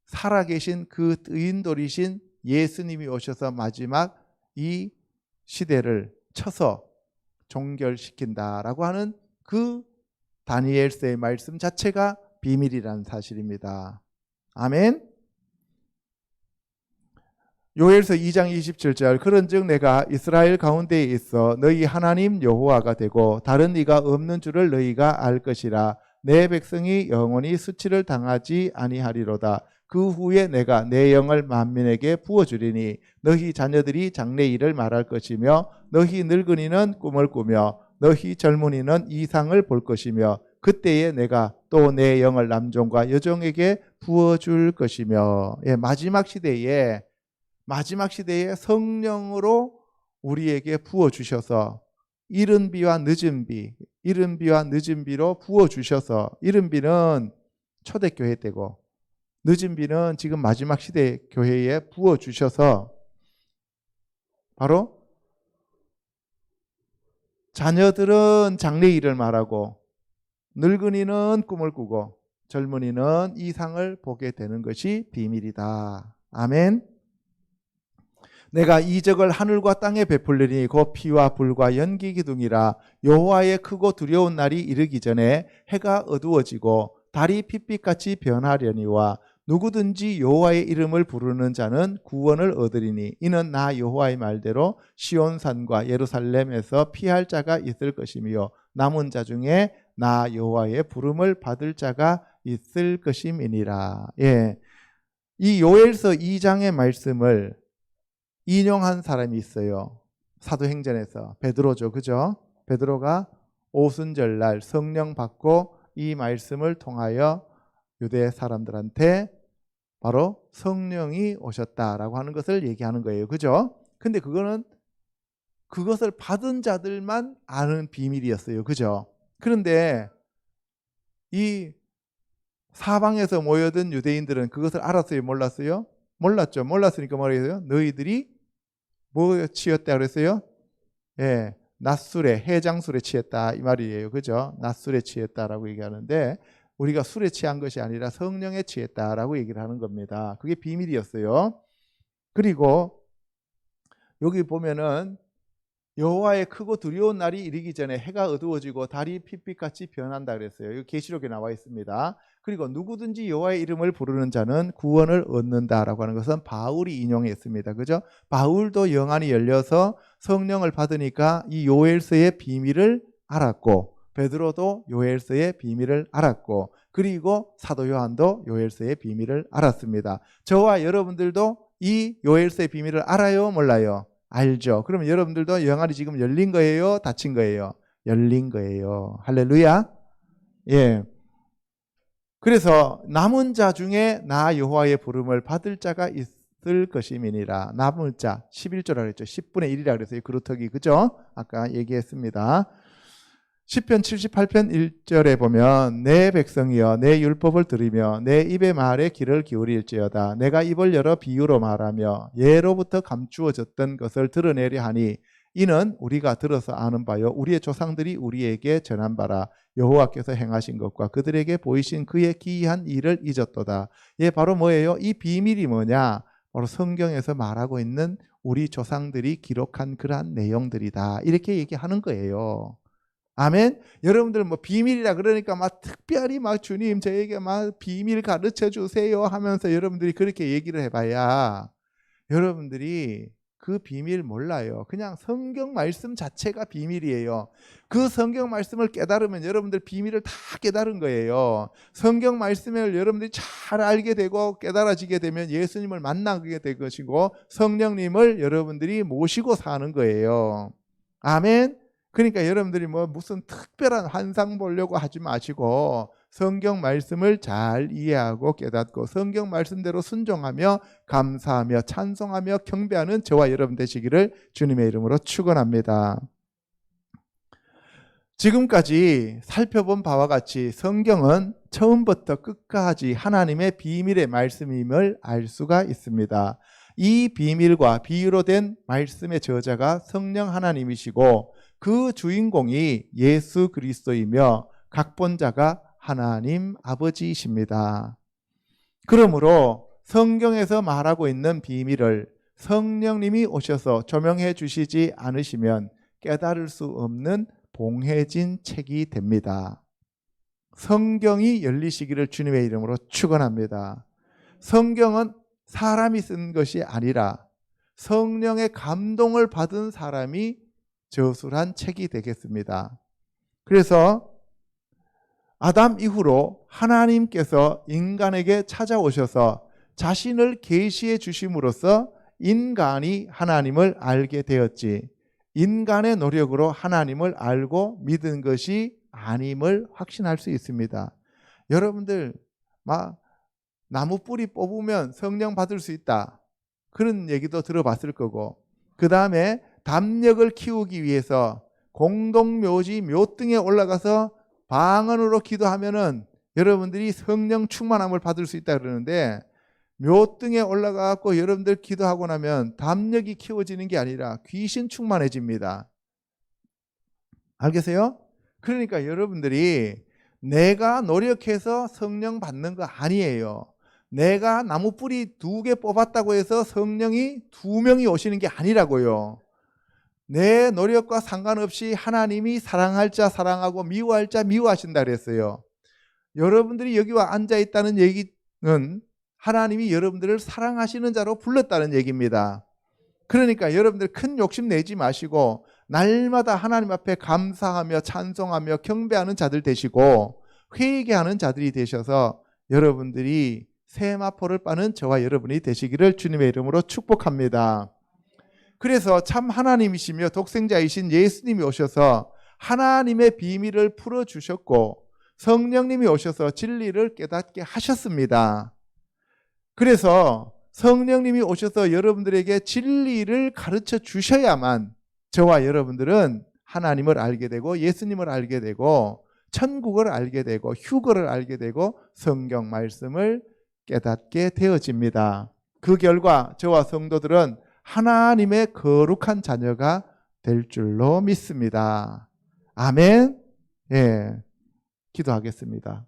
Speaker 1: 살아계신 그 뜨인 돌이신 예수님이 오셔서 마지막 이 시대를 쳐서 종결시킨다라고 하는 그 다니엘서의 말씀 자체가 비밀이라는 사실입니다. 아멘. 요엘서 2장 27절 그런즉 내가 이스라엘 가운데에 있어 너희 하나님 여호와가 되고 다른 이가 없는 줄을 너희가 알 것이라. 내 백성이 영원히 수치를 당하지 아니하리로다. 그 후에 내가 내 영을 만민에게 부어주리니 너희 자녀들이 장래 일을 말할 것이며 너희 늙은이는 꿈을 꾸며 너희 젊은이는 이상을 볼 것이며 그때에 내가 또 내 영을 남종과 여종에게 부어줄 것이며. 예, 마지막 시대에 성령으로 우리에게 부어주셔서 이른 비와 늦은 비로 부어주셔서, 이른 비는 초대교회 때고 늦은 비는 지금 마지막 시대 교회에 부어주셔서 바로 자녀들은 장래 일을 말하고 늙은이는 꿈을 꾸고 젊은이는 이상을 보게 되는 것이 비밀이다. 아멘. 내가 이적을 하늘과 땅에 베풀리니 곧 피와 불과 연기 기둥이라. 여호와의 크고 두려운 날이 이르기 전에 해가 어두워지고 달이 핏빛같이 변하려니와 누구든지 여호와의 이름을 부르는 자는 구원을 얻으리니 이는 나 여호와의 말대로 시온산과 예루살렘에서 피할 자가 있을 것이며 남은 자 중에 나 여호와의 부름을 받을 자가 있을 것임이니라. 예, 이 요엘서 2장의 말씀을 인용한 사람이 있어요. 사도행전에서 베드로죠. 그죠? 베드로가 오순절날 성령 받고 이 말씀을 통하여 유대 사람들한테 바로 성령이 오셨다라고 하는 것을 얘기하는 거예요. 그죠? 근데 그것을 받은 자들만 아는 비밀이었어요. 그죠? 그런데 이 사방에서 모여든 유대인들은 그것을 알았어요? 몰랐어요? 몰랐죠. 몰랐으니까 뭐래요? 너희들이 뭐 취했다 그랬어요? 예, 낮술에, 해장술에 취했다 이 말이에요. 그죠? 낮술에 취했다라고 얘기하는데 우리가 술에 취한 것이 아니라 성령에 취했다라고 얘기를 하는 겁니다. 그게 비밀이었어요. 그리고 여기 보면은 여호와의 크고 두려운 날이 이르기 전에 해가 어두워지고 달이 핏빛같이 변한다 그랬어요. 여기 계시록에 나와 있습니다. 그리고 누구든지 여호와의 이름을 부르는 자는 구원을 얻는다라고 하는 것은 바울이 인용했습니다. 그죠? 바울도 영안이 열려서 성령을 받으니까 이 요엘서의 비밀을 알았고 베드로도 요엘서의 비밀을 알았고 그리고 사도 요한도 요엘서의 비밀을 알았습니다. 저와 여러분들도 이 요엘서의 비밀을 알아요? 몰라요? 알죠. 그러면 여러분들도 영안이 지금 열린 거예요? 닫힌 거예요? 열린 거예요. 할렐루야. 예. 그래서 남은 자 중에 나 여호와의 부름을 받을 자가 있을 것임이니라. 남은 자 11조라 그랬죠. 10분의 1이라 그랬어요. 그루터기. 그죠? 아까 얘기했습니다. 시편 78편 1절에 보면 내 백성이여 내 율법을 들으며 내 입의 말에 귀를 기울일지어다. 내가 입을 열어 비유로 말하며 예로부터 감추어졌던 것을 드러내려 하니 이는 우리가 들어서 아는 바요 우리의 조상들이 우리에게 전한 바라. 여호와께서 행하신 것과 그들에게 보이신 그의 기이한 일을 잊었도다. 예, 바로 뭐예요? 이 비밀이 뭐냐? 바로 성경에서 말하고 있는 우리 조상들이 기록한 그러한 내용들이다. 이렇게 얘기하는 거예요. 아멘. 여러분들 뭐 비밀이라 그러니까 막 특별히 막 주님 저에게 막 비밀 가르쳐 주세요 하면서 여러분들이 그렇게 얘기를 해봐야 여러분들이 그 비밀 몰라요. 그냥 성경 말씀 자체가 비밀이에요. 그 성경 말씀을 깨달으면 여러분들 비밀을 다 깨달은 거예요. 성경 말씀을 여러분들이 잘 알게 되고 깨달아지게 되면 예수님을 만나게 될 것이고 성령님을 여러분들이 모시고 사는 거예요. 아멘. 그러니까 여러분들이 뭐 무슨 특별한 환상 보려고 하지 마시고 성경 말씀을 잘 이해하고 깨닫고 성경 말씀대로 순종하며 감사하며 찬송하며 경배하는 저와 여러분 되시기를 주님의 이름으로 축원합니다. 지금까지 살펴본 바와 같이 성경은 처음부터 끝까지 하나님의 비밀의 말씀임을 알 수가 있습니다. 이 비밀과 비유로 된 말씀의 저자가 성령 하나님이시고 그 주인공이 예수 그리스도이며 각본자가 하나님 아버지이십니다. 그러므로 성경에서 말하고 있는 비밀을 성령님이 오셔서 조명해 주시지 않으시면 깨달을 수 없는 봉해진 책이 됩니다. 성경이 열리시기를 주님의 이름으로 축원합니다. 성경은 사람이 쓴 것이 아니라 성령의 감동을 받은 사람이 저술한 책이 되겠습니다. 그래서 아담 이후로 하나님께서 인간에게 찾아오셔서 자신을 계시해 주심으로써 인간이 하나님을 알게 되었지, 인간의 노력으로 하나님을 알고 믿은 것이 아님을 확신할 수 있습니다. 여러분들 막 나무 뿌리 뽑으면 성령 받을 수 있다, 그런 얘기도 들어봤을 거고, 그 다음에 담력을 키우기 위해서 공동묘지 묘등에 올라가서 방언으로 기도하면은 여러분들이 성령 충만함을 받을 수 있다 그러는데, 묘등에 올라가고 여러분들 기도하고 나면 담력이 키워지는 게 아니라 귀신 충만해집니다. 알겠어요? 그러니까 여러분들이 내가 노력해서 성령 받는 거 아니에요. 내가 나무 뿌리 2개 뽑았다고 해서 성령이 2명이 오시는 게 아니라고요. 내 노력과 상관없이 하나님이 사랑할 자 사랑하고 미워할 자 미워하신다 그랬어요. 여러분들이 여기 와 앉아 있다는 얘기는 하나님이 여러분들을 사랑하시는 자로 불렀다는 얘기입니다. 그러니까 여러분들 큰 욕심 내지 마시고 날마다 하나님 앞에 감사하며 찬송하며 경배하는 자들 되시고 회개하는 자들이 되셔서 여러분들이 세마포를 빠는 저와 여러분이 되시기를 주님의 이름으로 축복합니다. 그래서 참 하나님이시며 독생자이신 예수님이 오셔서 하나님의 비밀을 풀어주셨고 성령님이 오셔서 진리를 깨닫게 하셨습니다. 그래서 성령님이 오셔서 여러분들에게 진리를 가르쳐 주셔야만 저와 여러분들은 하나님을 알게 되고 예수님을 알게 되고 천국을 알게 되고 휴거를 알게 되고 성경 말씀을 깨닫게 되어집니다. 그 결과 저와 성도들은 하나님의 거룩한 자녀가 될 줄로 믿습니다. 아멘. 예, 기도하겠습니다.